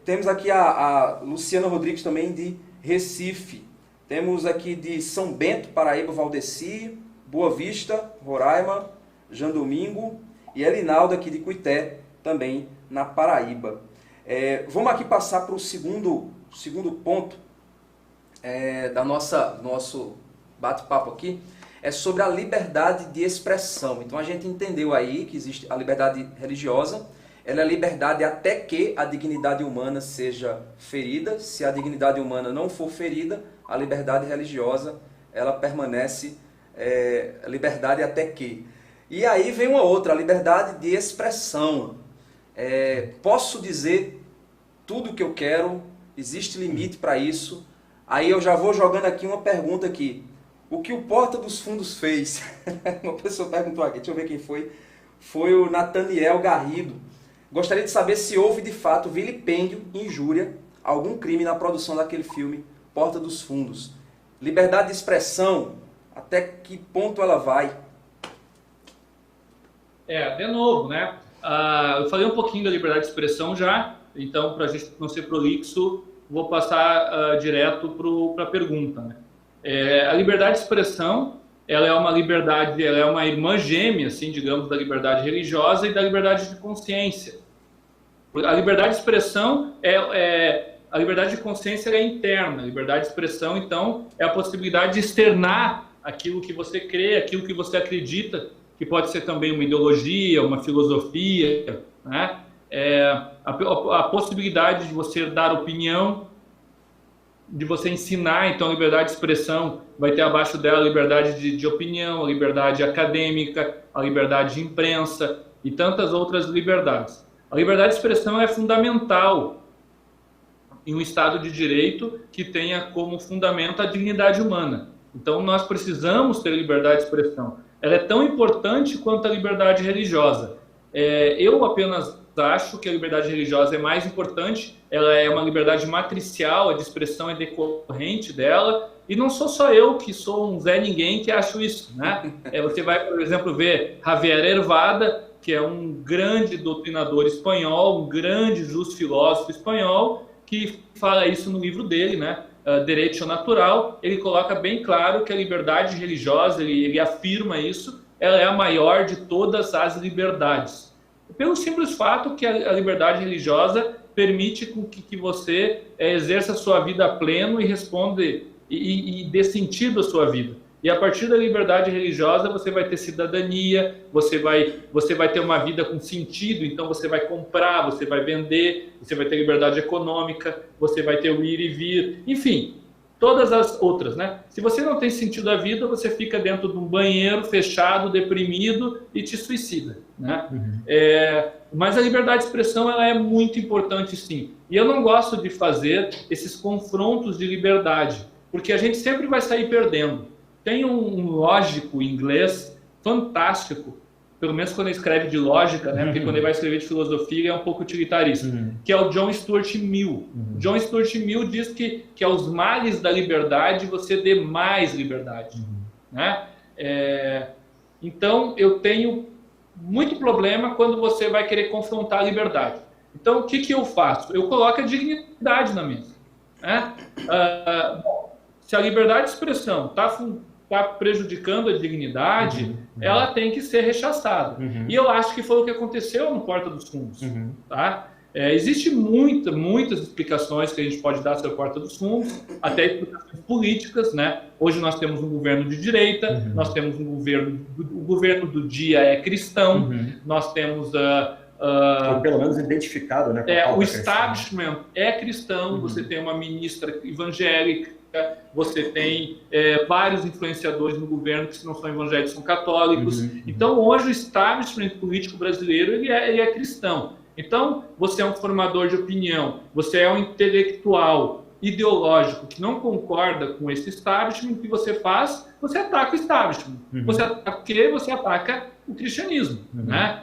Temos aqui a Luciana Rodrigues também de Recife. Temos aqui de São Bento, Paraíba, Valdeci, Boa Vista, Roraima, Jandomingo e Elinaldo aqui de Cuité, também na Paraíba. Vamos aqui passar para o segundo ponto da nosso bate-papo aqui, é sobre a liberdade de expressão. Então a gente entendeu aí que existe a liberdade religiosa, ela é a liberdade até que a dignidade humana seja ferida. Se a dignidade humana não for ferida, a liberdade religiosa, ela permanece a liberdade até que. E aí vem uma outra, a liberdade de expressão. Posso dizer tudo o que eu quero, existe limite para isso. Aí eu já vou jogando aqui uma pergunta aqui. O que o Porta dos Fundos fez? Uma pessoa perguntou aqui, deixa eu ver quem foi. Foi o Nathaniel Garrido. Gostaria de saber se houve de fato vilipêndio, injúria, algum crime na produção daquele filme porta dos fundos. Liberdade de expressão, até que ponto ela vai? De novo, né? Eu falei um pouquinho da liberdade de expressão já, então, para a gente não ser prolixo, vou passar direto para a pergunta. Né? A liberdade de expressão, ela é uma liberdade, ela é uma irmã gêmea, assim, digamos, da liberdade religiosa e da liberdade de consciência. A liberdade de expressão a liberdade de consciência é interna. A liberdade de expressão, então, é a possibilidade de externar aquilo que você crê, aquilo que você acredita, que pode ser também uma ideologia, uma filosofia, né? A possibilidade de você dar opinião, de você ensinar. Então, a liberdade de expressão vai ter abaixo dela a liberdade de opinião, a liberdade acadêmica, a liberdade de imprensa e tantas outras liberdades. A liberdade de expressão é fundamental em um Estado de Direito que tenha como fundamento a dignidade humana. Então, nós precisamos ter liberdade de expressão. Ela é tão importante quanto a liberdade religiosa. Eu apenas acho que a liberdade religiosa é mais importante, ela é uma liberdade matricial, a de expressão é decorrente dela, e não sou só eu que sou um Zé Ninguém que acho isso, né? Você vai, por exemplo, ver Javier Hervada, que é um grande doutrinador espanhol, um grande justo filósofo espanhol, que fala isso no livro dele, né? Direito Natural. Ele coloca bem claro que a liberdade religiosa, ele afirma isso, ela é a maior de todas as liberdades. Pelo simples fato que a liberdade religiosa permite que você exerça a sua vida a pleno e responda e dê sentido à sua vida. E a partir da liberdade religiosa você vai ter cidadania, você vai ter uma vida com sentido, então você vai comprar, você vai vender, você vai ter liberdade econômica, você vai ter o ir e vir, enfim, todas as outras, né? Se você não tem sentido à vida, você fica dentro de um banheiro fechado, deprimido e te suicida, né? Mas a liberdade de expressão ela é muito importante, sim. E eu não gosto de fazer esses confrontos de liberdade, porque a gente sempre vai sair perdendo. Tem um lógico inglês fantástico, pelo menos quando ele escreve de lógica, né? Porque quando ele vai escrever de filosofia ele é um pouco utilitarista, que é o John Stuart Mill. John Stuart Mill diz que aos males da liberdade você dê mais liberdade. Né? Então, eu tenho muito problema quando você vai querer confrontar a liberdade. Então, o que eu faço? Eu coloco a dignidade na mesa. Né? Bom, se a liberdade de expressão está prejudicando a dignidade, ela tem que ser rechaçada. E eu acho que foi o que aconteceu no Porta dos Fundos. Tá? Existem muitas explicações que a gente pode dar sobre a Porta dos Fundos, até explicações políticas. Né? Hoje nós temos um governo de direita, nós temos o governo do dia é cristão, nós temos... ou pelo menos identificado, né? O establishment é cristão, você tem uma ministra evangélica, você tem vários influenciadores no governo que, se não são evangélicos, são católicos. Então, hoje, o establishment político brasileiro ele é cristão. Então, você é um formador de opinião, você é um intelectual ideológico que não concorda com esse establishment, o que você faz? Você ataca o establishment. Você ataca o quê? Você ataca o cristianismo. Né?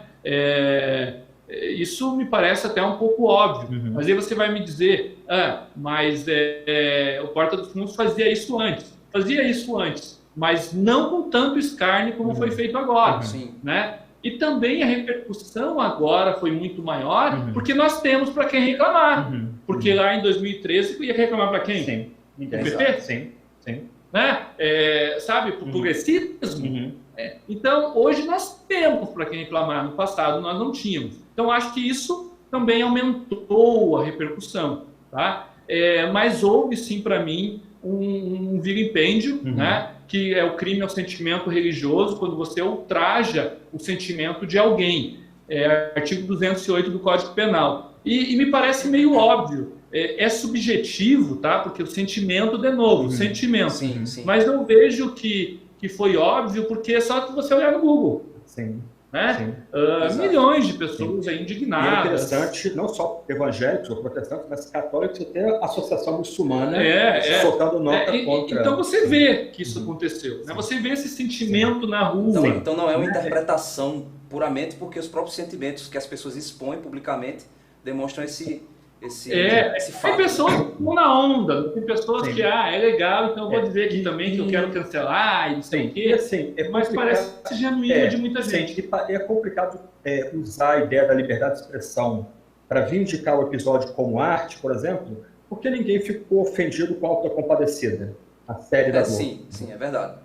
Isso me parece até um pouco óbvio, mas aí você vai me dizer, mas o Porta dos Fundos fazia isso antes, mas não com tanto escárnio como foi feito agora. Né? E também a repercussão agora foi muito maior, porque nós temos para quem reclamar. Porque lá em 2013 ia reclamar para quem? Sim. O PT? Sim. Né? Sabe, por progressismo. Então, hoje nós temos para quem reclamar, no passado nós não tínhamos. Então, acho que isso também aumentou a repercussão. Tá? Mas houve, sim, para mim, um vilipêndio, né? Que é o crime ao sentimento religioso, quando você ultraja o sentimento de alguém. Artigo 208 do Código Penal. E me parece meio óbvio. É subjetivo, tá? Porque o sentimento, de novo, sentimento. Sim. Mas eu vejo que foi óbvio, porque é só que você olhar no Google. Né? Milhões de pessoas indignadas. E é interessante, não só evangélicos ou protestantes, mas católicos, até a associação muçulmana soltando nota contra. Então você vê que isso aconteceu. Né? Você vê esse sentimento na rua. Então não é uma interpretação puramente porque os próprios sentimentos que as pessoas expõem publicamente demonstram esse esse fato. Tem pessoas que estão na onda, tem pessoas Sim. que, é legal, então eu vou dizer aqui também que eu quero cancelar e não sei o quê. E assim, Mas parece genuíno de muita gente. Sim, e é complicado usar a ideia da liberdade de expressão para vindicar o episódio como arte, por exemplo, porque ninguém ficou ofendido com a Auto da Compadecida, a série da Globo. Sim, é verdade.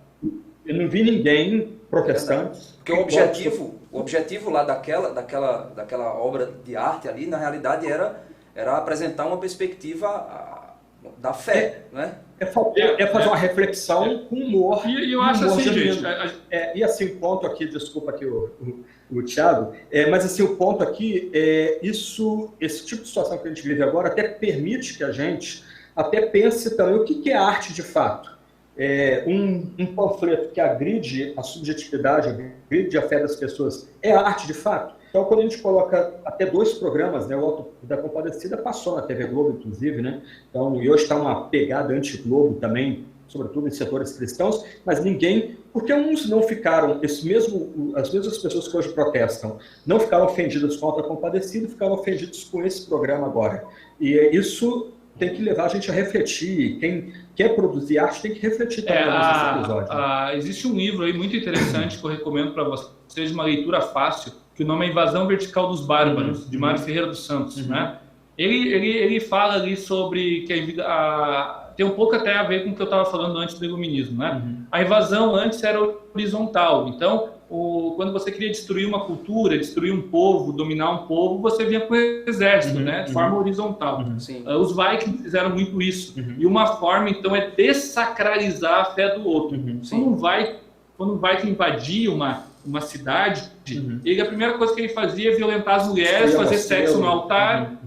Eu não vi ninguém protestante. Porque o objetivo lá daquela obra de arte ali, na realidade, era apresentar uma perspectiva da fé, né? É fazer uma reflexão com humor. E eu acho assim, gente... E assim, o ponto aqui, desculpa aqui o Thiago, mas assim, o ponto aqui esse tipo de situação que a gente vive agora até permite que a gente até pense também o que é arte de fato. Um panfleto que agride a subjetividade, agride a fé das pessoas, é arte de fato? Então, quando a gente coloca até 2 programas, né, o Auto da Compadecida passou na TV Globo, inclusive, né? Então, e hoje está uma pegada anti-Globo também, sobretudo em setores cristãos, mas ninguém... Porque uns não ficaram, as mesmas pessoas que hoje protestam, não ficaram ofendidas com a Auto da Compadecida, ficaram ofendidos com esse programa agora. E isso tem que levar a gente a refletir. Quem quer produzir arte tem que refletir também nesse episódio. Existe um livro aí muito interessante que eu recomendo para vocês, de uma leitura fácil, que o nome é Invasão Vertical dos Bárbaros, de Mário Ferreira dos Santos. Né? Ele fala ali sobre que tem um pouco até a ver com o que eu estava falando antes do iluminismo. Né? A invasão antes era horizontal, então quando você queria destruir uma cultura, destruir um povo, dominar um povo, você vinha com o exército, né? De forma horizontal. Os Vikings fizeram muito isso. E uma forma, então, é dessacralizar a fé do outro. Quando um Viking invadia uma cidade, a primeira coisa que ele fazia é violentar as mulheres, fazer sexo no altar,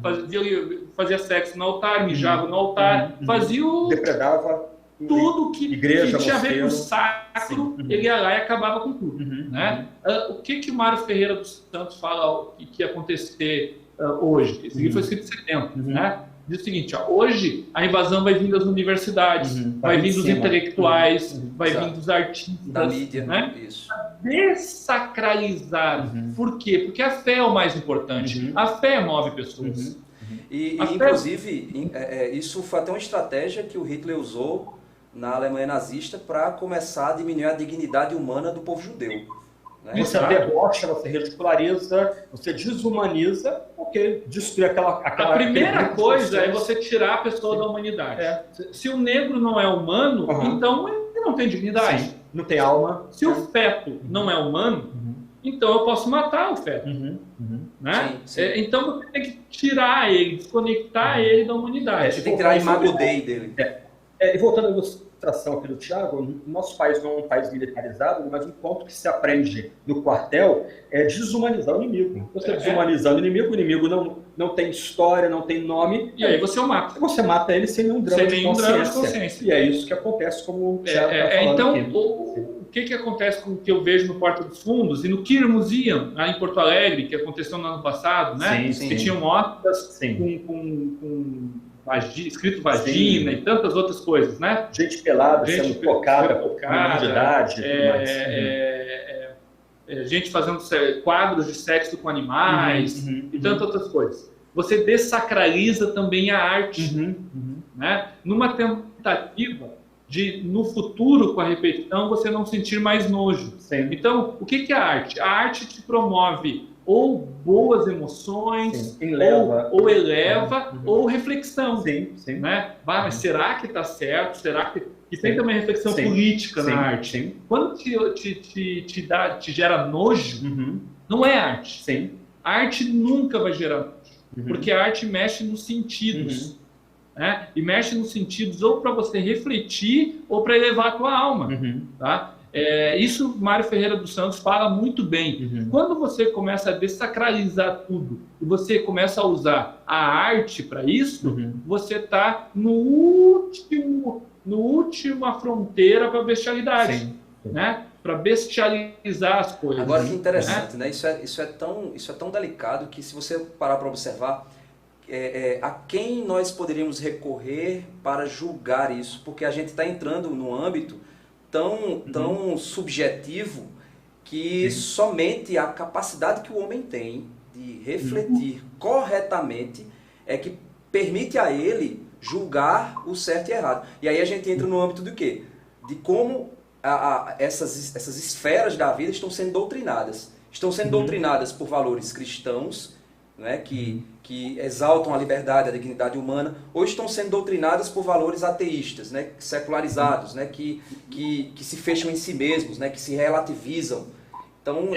fazia sexo no altar, mijava no altar, fazia depredava tudo que igreja, tinha a ver com o sacro, ele ia lá e acabava com tudo. Né? O que o Mário Ferreira dos Santos fala que ia acontecer hoje? Esse livro foi escrito em 70. Né? Diz o seguinte, hoje a invasão vai vir das universidades, vai vir dos intelectuais, vai vir dos artistas, da mídia, né? Isso. Dessacralizar. Por quê? Porque a fé é o mais importante. A fé move pessoas. Inclusive, isso foi até uma estratégia que o Hitler usou na Alemanha nazista para começar a diminuir a dignidade humana do povo judeu. Né? Você debocha, você ridiculariza, você desumaniza, porque destrui aquela a primeira coisa é você tirar a pessoa da humanidade. Se o negro não é humano, então ele não tem dignidade. Sim. Não tem alma. Se o feto não é humano, então eu posso matar o feto. Né? Sim. Então você tem que tirar ele, desconectar ele da humanidade. Você tem que tirar a imago Dei dele. E voltando à ilustração aqui do Thiago, nosso país não é um país militarizado, mas um ponto que se aprende no quartel é desumanizar o inimigo. Você desumanizando o inimigo não tem história, não tem nome. E aí você o mata. Você mata ele sem nenhum drama de consciência. E é isso que acontece, como o Thiago está falando então, aqui. O que acontece com o que eu vejo no Porta dos Fundos e no Queer Museum, lá em Porto Alegre, que aconteceu no ano passado, né? Sim. Que tinham motas com escrito vagina e tantas outras coisas, né? Gente pelada sendo tocada por de idade. Gente fazendo quadros de sexo com animais e tantas outras coisas. Você dessacraliza também a arte, né? Numa tentativa de, no futuro, com a repetição, você não sentir mais nojo. Sim. Então, o que é a arte? A arte te promove ou boas emoções, ou eleva, ou reflexão. Né? Mas será que está certo? Será que... E tem também reflexão política na arte. Quando te gera nojo, não é arte. A arte nunca vai gerar nojo, porque a arte mexe nos sentidos. Né? E mexe nos sentidos ou para você refletir ou para elevar a tua alma. Tá? Isso Mário Ferreira dos Santos fala muito bem. Quando você começa a dessacralizar tudo e você começa a usar a arte para isso, você está no última fronteira para a bestialidade, né? Para bestializar as coisas. Agora que interessante, né? Isso é tão delicado que, se você parar para observar, a quem nós poderíamos recorrer para julgar isso? Porque a gente está entrando num âmbito tão subjetivo que somente a capacidade que o homem tem de refletir corretamente é que permite a ele julgar o certo e errado. E aí a gente entra no âmbito do quê? De como essas esferas da vida estão sendo doutrinadas. Estão sendo doutrinadas por valores cristãos, né, que exaltam a liberdade, a dignidade humana, ou estão sendo doutrinadas por valores ateístas, né, secularizados, né, que se fecham em si mesmos, né, que se relativizam. Então,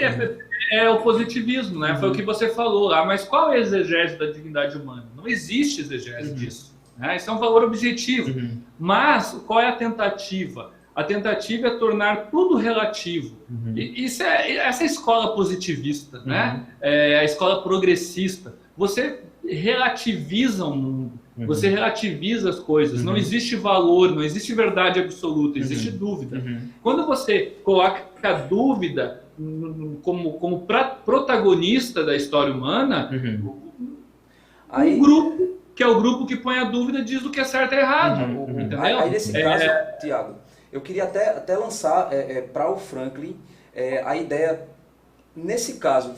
é o positivismo, né? Foi o que você falou lá. Mas qual é a exegese da dignidade humana? Não existe exegese disso. Né? Isso é um valor objetivo. Mas qual é a tentativa? A tentativa é tornar tudo relativo. E essa é a escola positivista, né? É a escola progressista. Você relativiza o mundo, você relativiza as coisas. Não existe valor, não existe verdade absoluta, existe dúvida. Quando você coloca a dúvida como protagonista da história humana, aí, o grupo, que é o grupo que põe a dúvida, diz o que é certo e errado. Entendeu? Aí nesse caso, Tiago, eu queria até lançar para o Franklin a ideia, nesse caso,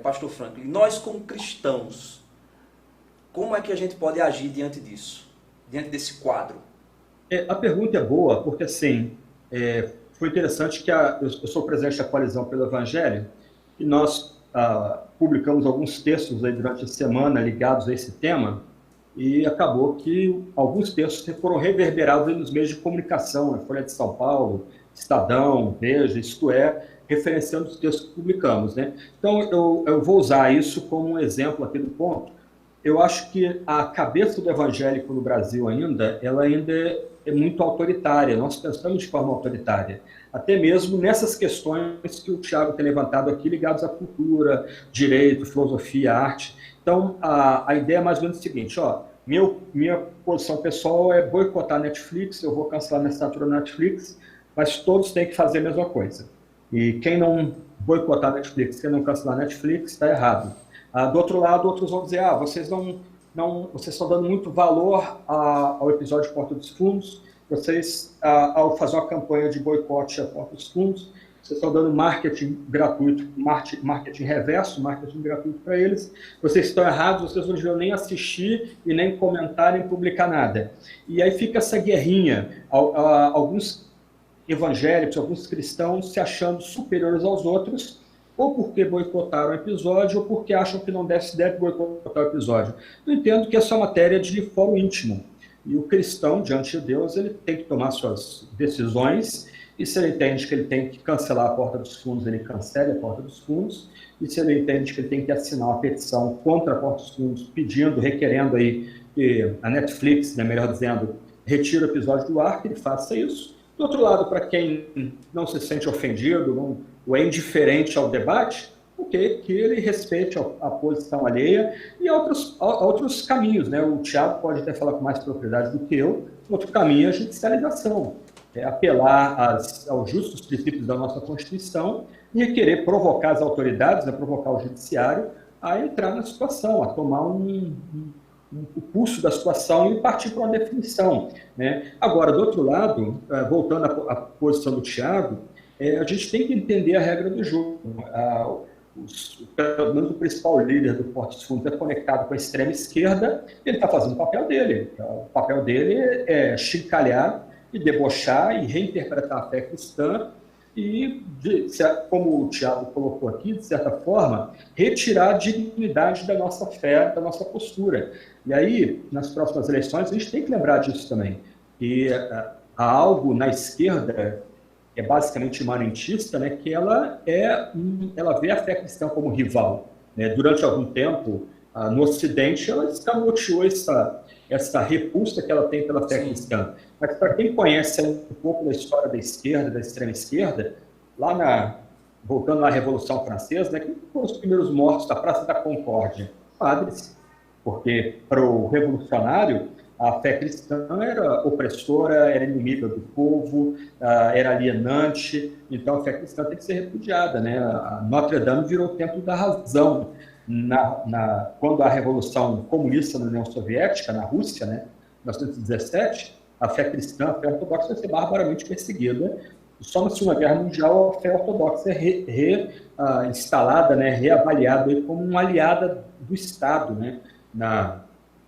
pastor Franklin, nós como cristãos, como é que a gente pode agir diante disso, diante desse quadro? A pergunta é boa, porque assim, foi interessante que eu sou presidente da Coalizão pelo Evangelho, e nós publicamos alguns textos aí durante a semana ligados a esse tema, e acabou que alguns textos foram reverberados aí nos meios de comunicação, a Folha de São Paulo, Estadão, Veja, isto é, referenciando os textos que publicamos, né? Então, eu vou usar isso como um exemplo aqui do ponto. Eu acho que a cabeça do evangélico no Brasil ela ainda é muito autoritária, nós pensamos de forma autoritária, até mesmo nessas questões que o Tiago tem levantado aqui, ligadas à cultura, direito, filosofia, arte. Então, a ideia é mais ou menos o seguinte, minha posição pessoal é boicotar a Netflix, eu vou cancelar minha assinatura na Netflix, mas todos têm que fazer a mesma coisa. E quem não boicotar a Netflix, quem não cancelar a Netflix, está errado. Do outro lado, outros vão dizer, vocês estão dando muito valor ao episódio de Porta dos Fundos, vocês, ao fazer uma campanha de boicote a Porta dos Fundos, vocês estão dando marketing gratuito, marketing reverso, marketing gratuito para eles, vocês estão errados, vocês não deviam nem assistir e nem comentar, nem publicar nada. E aí fica essa guerrinha, alguns evangélicos, alguns cristãos se achando superiores aos outros, ou porque boicotaram o episódio, ou porque acham que não deve boicotar o episódio. Eu entendo que essa é uma matéria de fórum íntimo, e o cristão, diante de Deus, ele tem que tomar suas decisões, e se ele entende que ele tem que cancelar a Porta dos Fundos, ele cancela a Porta dos Fundos, e se ele entende que ele tem que assinar uma petição contra a Porta dos Fundos, requerendo aí que a Netflix, né, melhor dizendo, retire o episódio do ar, que ele faça isso. Do outro lado, para quem não se sente ofendido, ou é indiferente ao debate, que ele respeite a posição alheia e outros caminhos, né? O Tiago pode até falar com mais propriedade do que eu. Outro caminho é a judicialização, apelar aos justos princípios da nossa Constituição e querer provocar as autoridades, provocar o judiciário a entrar na situação, a tomar o pulso da situação e partir para uma definição, né? Agora, do outro lado, voltando à posição do Tiago, a gente tem que entender a regra do jogo. Pelo menos o principal líder do Porta dos Fundos é conectado com a extrema esquerda, ele está fazendo o papel dele. O papel dele é chincalhar e debochar e reinterpretar a fé cristã e, como o Tiago colocou aqui, de certa forma, retirar a dignidade da nossa fé, da nossa postura. E aí, nas próximas eleições, a gente tem que lembrar disso também, que há algo na esquerda, que é basicamente imanentista, né, que ela vê a fé cristã como rival, né? Durante algum tempo, no Ocidente, ela escamoteou essa repulsa que ela tem pela fé cristã. Mas para quem conhece um pouco da história da esquerda, da extrema esquerda, voltando à Revolução Francesa, né, quem foram os primeiros mortos da Praça da Concórdia? Padres. Porque para o revolucionário, a fé cristã era opressora, era inimiga do povo, era alienante, então a fé cristã tem que ser repudiada, né? A Notre Dame virou o templo da razão. Quando a Revolução Comunista na União Soviética, na Rússia, né, em 1917, a fé cristã, a fé ortodoxa vai ser barbaramente perseguida. Só na Segunda Guerra Mundial a fé ortodoxa é instalada, né, reavaliada como uma aliada do Estado, né,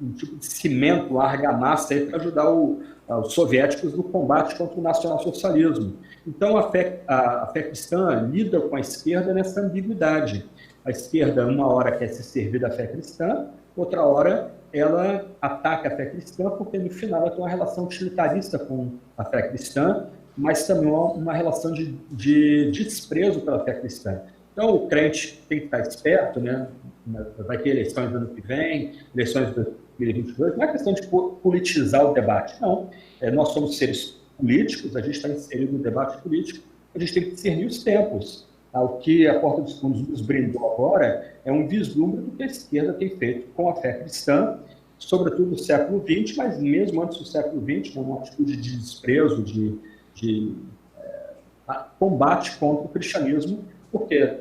um tipo de cimento, argamassa para ajudar os soviéticos no combate contra o nacionalsocialismo. Então, a fé cristã lida com a esquerda nessa ambiguidade. A esquerda, uma hora, quer se servir da fé cristã, outra hora ela ataca a fé cristã, porque no final ela tem uma relação utilitarista com a fé cristã, mas também uma relação de desprezo pela fé cristã. Então, o crente tem que estar esperto, né? Vai ter eleições no ano que vem, eleições de 2022, não é questão de politizar o debate, não. Nós somos seres políticos, a gente está inserido no debate político, a gente tem que discernir os tempos. O que a Porta dos Fundos nos brindou agora é um vislumbre do que a esquerda tem feito com a fé cristã, sobretudo no século XX, mas mesmo antes do século XX, uma atitude de desprezo, de combate contra o cristianismo, porque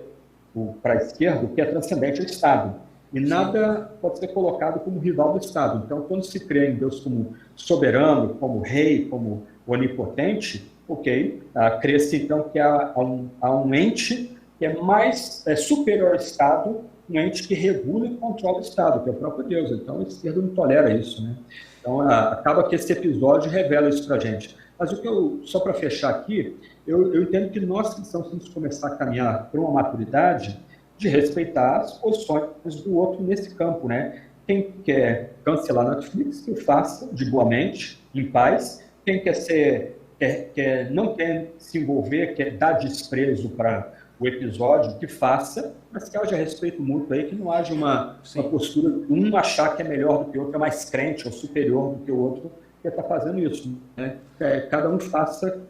para a esquerda o que é transcendente é o Estado. E nada pode ser colocado como rival do Estado. Então, quando se crê em Deus como soberano, como rei, como onipotente, ok, crê-se então que há um ente que é superior ao Estado, um ente que regula e controla o Estado, que é o próprio Deus. Então, a esquerda não tolera isso, né? Então, acaba que esse episódio revela isso para a gente. Mas só para fechar aqui, eu entendo que nós cristãos temos que começar a caminhar para uma maturidade de respeitar as posições do outro nesse campo, né? Quem quer cancelar a Netflix, que o faça de boa mente, em paz. Quem não quer se envolver, quer dar desprezo para o episódio, que faça, mas que haja respeito mútuo aí, que não haja uma postura de um achar que é melhor do que o outro, é mais crente ou superior do que o outro que está fazendo isso, né? Cada um faça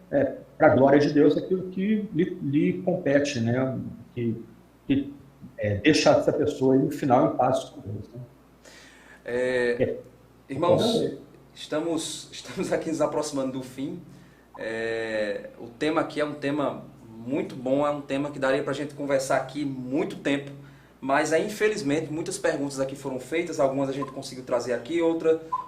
para a glória de Deus aquilo que lhe compete, né? Que deixar essa pessoa aí, no final em paz com Deus, né? Irmãos, estamos aqui nos aproximando do fim. O tema aqui é um tema muito bom, é um tema que daria para a gente conversar aqui muito tempo, mas infelizmente muitas perguntas aqui foram feitas, algumas a gente conseguiu trazer aqui,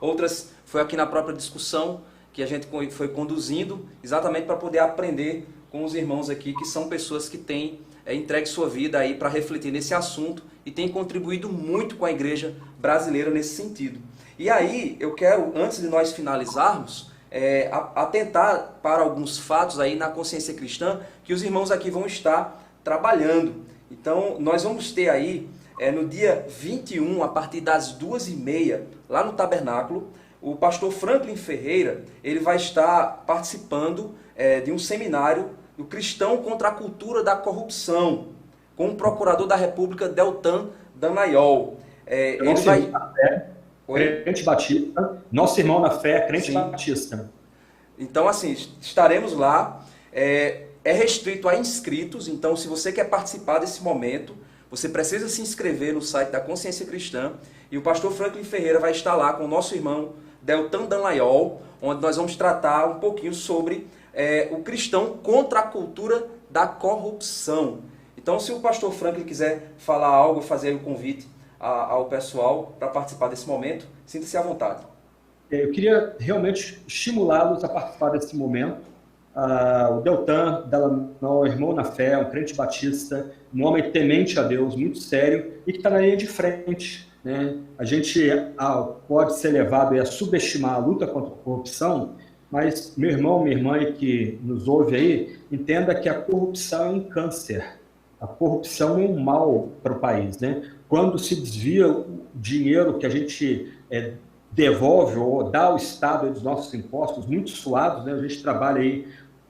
outras foi aqui na própria discussão que a gente foi conduzindo, exatamente para poder aprender com os irmãos aqui, que são pessoas que têm entregue sua vida aí para refletir nesse assunto e têm contribuído muito com a igreja brasileira nesse sentido. E aí eu quero, antes de nós finalizarmos, atentar para alguns fatos aí na consciência cristã que os irmãos aqui vão estar trabalhando. Então, nós vamos ter aí, no dia 21, a partir das 2h30, lá no Tabernáculo, o pastor Franklin Ferreira, ele vai estar participando de um seminário do Cristão contra a Cultura da Corrupção, com o procurador da República, Deltan Dallagnol. Ele vai... Crente Batista, nosso irmão na fé, crente Batista. Então, assim, estaremos lá. É restrito a inscritos, então se você quer participar desse momento, você precisa se inscrever no site da Consciência Cristã, e o pastor Franklin Ferreira vai estar lá com o nosso irmão Deltan Dallagnol, onde nós vamos tratar um pouquinho sobre o cristão contra a cultura da corrupção. Então, se o pastor Franklin quiser falar algo, fazer o convite ao pessoal para participar desse momento, sinta-se à vontade. Eu queria realmente estimulá-los a participar desse momento. O Deltan Dallagnol, irmão na fé, um crente batista, um homem temente a Deus, muito sério, e que está na linha de frente, né? A gente pode ser levado a subestimar a luta contra a corrupção, mas meu irmão, minha irmã que nos ouve aí, entenda que a corrupção é um câncer. A corrupção é um mal para o país, né? Quando se desvia o dinheiro que a gente devolve ou dá ao Estado dos nossos impostos, muito suados, né? A gente trabalha aí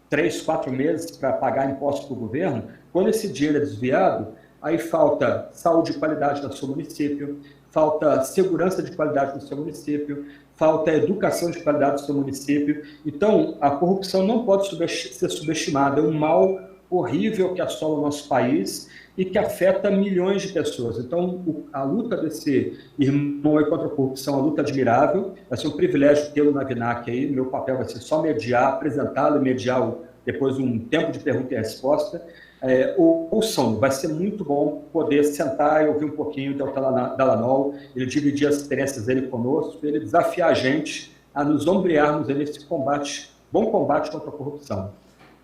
3, 4 meses para pagar impostos para o governo. Quando esse dinheiro é desviado, aí falta saúde e qualidade no seu município, falta segurança de qualidade no seu município, falta educação de qualidade no seu município. Então, a corrupção não pode ser subestimada, é um mal horrível que assola o nosso país e que afeta milhões de pessoas. Então, a luta desse irmão contra a corrupção é uma luta admirável. Vai ser um privilégio tê-lo na VINAC aí. Meu papel vai ser só mediar, apresentá-lo e mediar depois um tempo de pergunta e resposta. Ouçam, vai ser muito bom poder sentar e ouvir um pouquinho do Dallagnol, ele dividir as experiências dele conosco, ele desafiar a gente a nos ombrearmos nesse combate, bom combate contra a corrupção.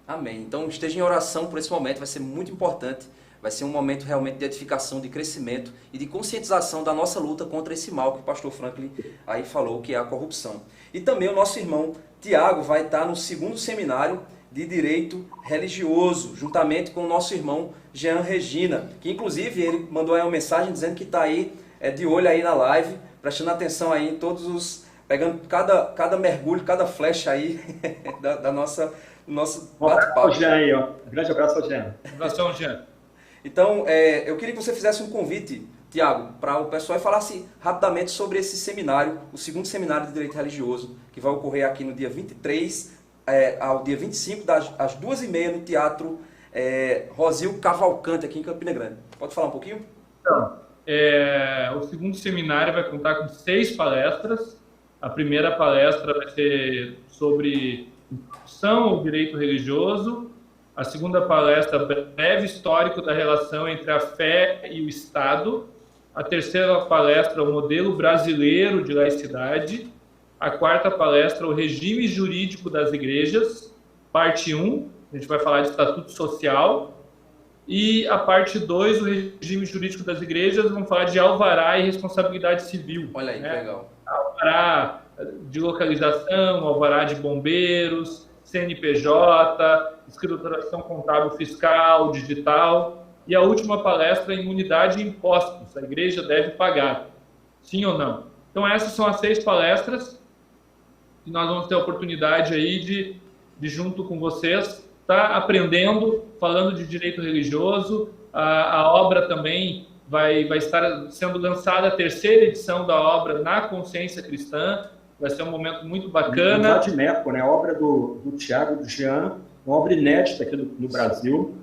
Amém. Então esteja em oração por esse momento, vai ser muito importante Vai ser um momento realmente de edificação, de crescimento e de conscientização da nossa luta contra esse mal que o pastor Franklin aí falou, que é a corrupção. E também o nosso irmão Tiago vai estar no 2º seminário de Direito Religioso, juntamente com o nosso irmão Jean Regina, que inclusive ele mandou aí uma mensagem dizendo que está aí de olho aí na live, prestando atenção aí em todos os... pegando cada mergulho, cada flecha aí da nossa... nosso bate-papo. Um grande abraço ao Jean. Abração, Jean. Então, eu queria que você fizesse um convite, Tiago, para o pessoal e falasse rapidamente sobre esse seminário, o 2º seminário de Direito Religioso, que vai ocorrer aqui no dia 23 ao dia 25, às 2h30, no Teatro Rosil Cavalcante, aqui em Campina Grande. Pode falar um pouquinho? Então, o 2º seminário vai contar com 6 palestras. A primeira palestra vai ser sobre introdução ao direito religioso. A segunda palestra, breve histórico da relação entre a fé e o Estado. A terceira palestra, o modelo brasileiro de laicidade. A quarta palestra, o regime jurídico das igrejas, parte 1, a gente vai falar de estatuto social. E a parte 2, o regime jurídico das igrejas, vamos falar de alvará e responsabilidade civil. Olha aí, que legal. Alvará de localização, alvará de bombeiros, CNPJ, escrituração contábil fiscal, digital. E a última palestra, imunidade e impostos. A igreja deve pagar, sim ou não? Então essas são as 6 palestras e nós vamos ter a oportunidade aí de junto com vocês, estar aprendendo, falando de direito religioso. A obra também vai estar sendo lançada, a 3ª edição da obra na Consciência Cristã. Vai ser um momento muito bacana. De Meco, né? A obra do Tiago, do Jean, uma obra inédita aqui no Brasil,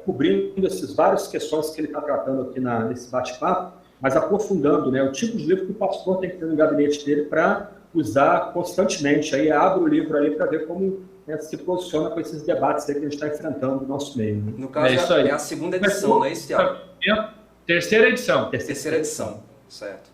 cobrindo essas várias questões que ele está tratando aqui nesse bate-papo, mas aprofundando, né, o tipo de livro que o pastor tem que ter no gabinete dele para usar constantemente. Aí abre o livro ali para ver como se posiciona com esses debates aí que a gente está enfrentando no nosso meio. Né? No caso, é a 2ª edição, não é isso, Tiago? 3ª edição. Terceira edição, certo.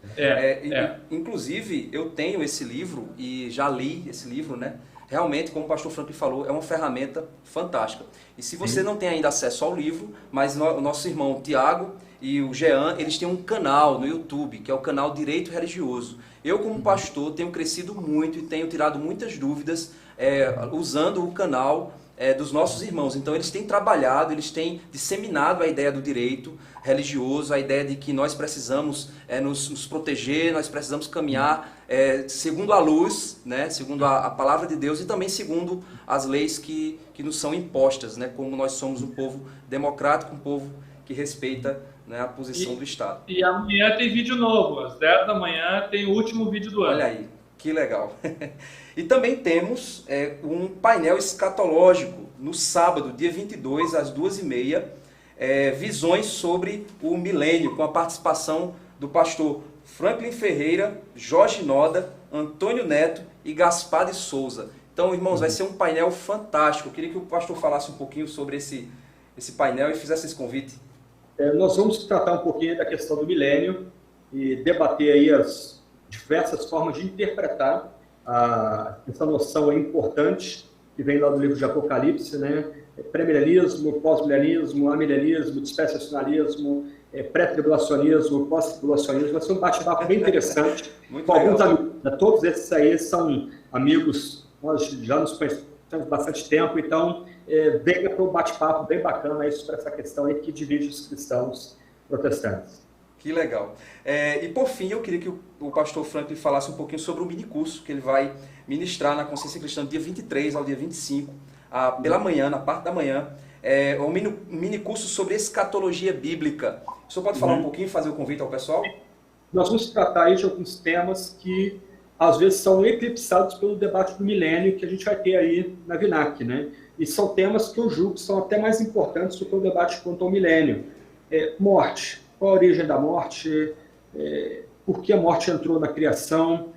Inclusive, eu tenho esse livro e já li esse livro, né? Realmente, como o pastor Franklin falou, é uma ferramenta fantástica. E se você não tem ainda acesso ao livro, mas o nosso irmão Tiago e o Jean, eles têm um canal no YouTube, que é o canal Direito Religioso. Eu, como pastor, tenho crescido muito e tenho tirado muitas dúvidas usando o canal dos nossos irmãos. Então, eles têm trabalhado, eles têm disseminado a ideia do direito religioso, a ideia de que nós precisamos nos proteger, nós precisamos caminhar segundo a luz, né, segundo a palavra de Deus e também segundo as leis que nos são impostas, né, como nós somos um povo democrático, um povo que respeita, né, a posição do Estado. E amanhã tem vídeo novo, às 10 da manhã tem o último vídeo do ano. Olha aí, que legal. E também temos um painel escatológico no sábado, dia 22, às 2h30, visões sobre o milênio, com a participação do pastor Franklin Ferreira, Jorge Noda, Antônio Neto e Gaspar de Souza. Então, irmãos, vai ser um painel fantástico. Eu queria que o pastor falasse um pouquinho sobre esse painel e fizesse esse convite. Nós vamos tratar um pouquinho da questão do milênio e debater aí as diversas formas de interpretar essa noção importante que vem lá do livro de Apocalipse, né? Pré-milenismo, pós-milenismo, amilenismo, dispensacionalismo, pré-tribulacionismo, pós-tribulacionismo. Vai ser um bate-papo bem interessante. Com alguns amigos, todos esses aí são amigos, nós já nos conhecemos há bastante tempo, então venha para um bate-papo bem bacana aí sobre essa questão aí que divide os cristãos protestantes. Que legal. E por fim, eu queria que o pastor Franklin falasse um pouquinho sobre o minicurso que ele vai ministrar na Consciência Cristã do dia 23 ao dia 25, pela manhã, na parte da manhã. Um minicurso sobre escatologia bíblica. O senhor pode falar um pouquinho, fazer o convite ao pessoal? Nós vamos tratar aí de alguns temas que às vezes são eclipsados pelo debate do milênio que a gente vai ter aí na VINAC, né? E são temas que eu julgo que são até mais importantes do que o debate quanto ao milênio. Morte. Qual a origem da morte? Por que a morte entrou na criação?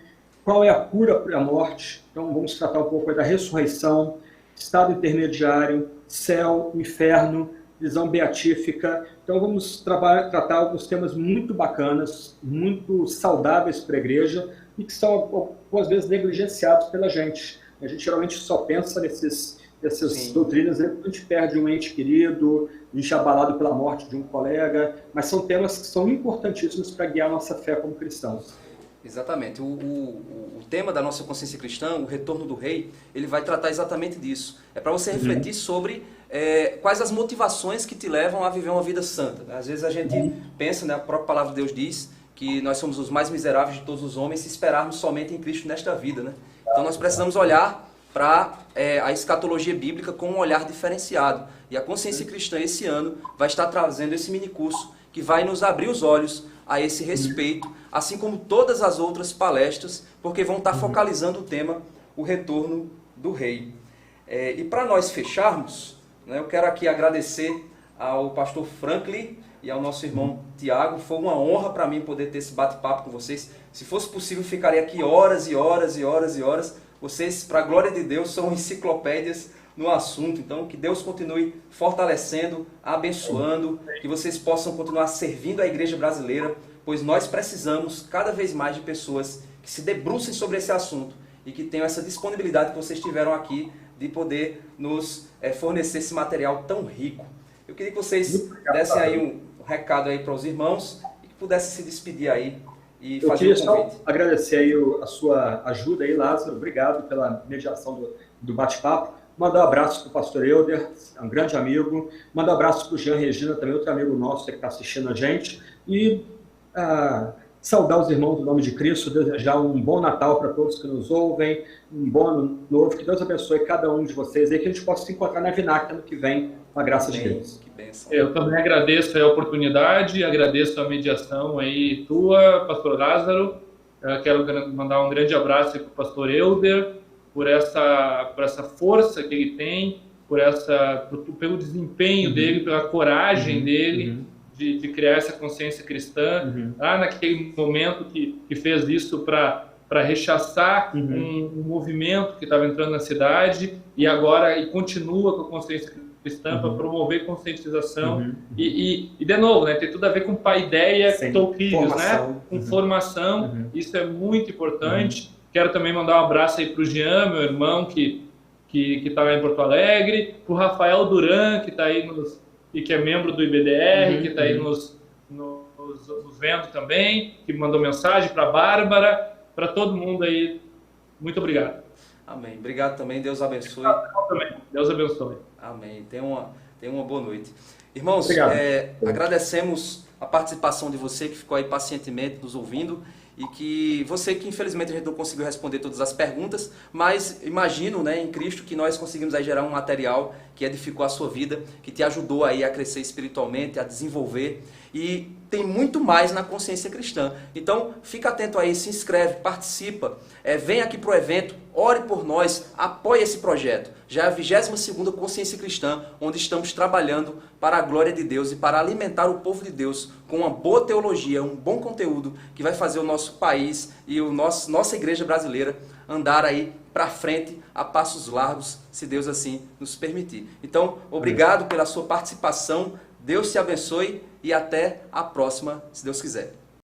Qual é a cura para a morte? Então vamos tratar um pouco aí da ressurreição, estado intermediário, céu, inferno, visão beatífica. Então vamos tratar alguns temas muito bacanas, muito saudáveis para a igreja e que são, algumas vezes, negligenciados pela gente. A gente geralmente só pensa nesses essas doutrinas, a gente perde um ente querido, a gente é abalado pela morte de um colega, mas são temas que são importantíssimos para guiar a nossa fé como cristãos. Exatamente. O tema da nossa consciência cristã, o retorno do rei, ele vai tratar exatamente disso. É para você refletir sobre quais as motivações que te levam a viver uma vida santa. Às vezes a gente pensa, né, a própria palavra de Deus diz que nós somos os mais miseráveis de todos os homens se esperarmos somente em Cristo nesta vida, né? Então nós precisamos olhar para a escatologia bíblica com um olhar diferenciado. E a consciência cristã esse ano vai estar trazendo esse minicurso que vai nos abrir os olhos a esse respeito, assim como todas as outras palestras, porque vão estar focalizando o tema, o retorno do rei. E para nós fecharmos, né, eu quero aqui agradecer ao pastor Franklin e ao nosso irmão Tiago. Foi uma honra para mim poder ter esse bate-papo com vocês. Se fosse possível, ficaria aqui horas e horas e horas e horas. Vocês, para a glória de Deus, são enciclopédias no assunto. Então, que Deus continue fortalecendo, abençoando, que vocês possam continuar servindo a igreja brasileira, pois nós precisamos cada vez mais de pessoas que se debrucem sobre esse assunto e que tenham essa disponibilidade que vocês tiveram aqui de poder nos fornecer esse material tão rico. Eu queria que vocês dessem aí um recado aí para os irmãos e que pudessem se despedir aí e fazer o convite. Eu queria só agradecer aí a sua ajuda aí, Lázaro. Obrigado pela mediação do bate-papo. Mandar um abraço para o pastor Helder, é um grande amigo. Mandar um abraço para o Jean Regina, também outro amigo nosso que está assistindo a gente. E saudar os irmãos no nome de Cristo, desejar um bom Natal para todos que nos ouvem, um bom ano novo, que Deus abençoe cada um de vocês e que a gente possa se encontrar na Vinac ano que vem, com a graça de Deus. Que bênção. Eu também agradeço a oportunidade, agradeço a mediação aí tua, pastor Lázaro. Eu quero mandar um grande abraço para o pastor Helder, por essa força que ele tem, pelo desempenho dele, pela coragem dele de criar essa consciência cristã, lá naquele momento que fez isso para rechaçar um movimento que estava entrando na cidade e continua com a consciência cristã para promover conscientização e de novo, né, tem tudo a ver com paideia, touquilhos, né, com formação, isso é muito importante. Quero também mandar um abraço aí para o Jean, meu irmão, que está lá em Porto Alegre, para o Rafael Duran, que está aí e que é membro do IBDR, que está aí nos vendo também, que mandou mensagem, para a Bárbara, para todo mundo aí. Muito obrigado. Amém. Obrigado também. Deus abençoe. Deus abençoe. Amém. Tenha uma boa noite. Irmãos, agradecemos a participação de você que ficou aí pacientemente nos ouvindo e que você que infelizmente a gente não conseguiu responder todas as perguntas, mas imagino, né, em Cristo que nós conseguimos aí gerar um material que edificou a sua vida, que te ajudou aí a crescer espiritualmente, a desenvolver, e tem muito mais na consciência cristã. Então, fica atento aí, se inscreve, participa, vem aqui para o evento, ore por nós, apoie esse projeto. Já é a 22ª Consciência Cristã, onde estamos trabalhando para a glória de Deus e para alimentar o povo de Deus com uma boa teologia, um bom conteúdo que vai fazer o nosso país e nossa igreja brasileira andar aí para frente a passos largos, se Deus assim nos permitir. Então, obrigado pela sua participação, Deus te abençoe e até a próxima, se Deus quiser.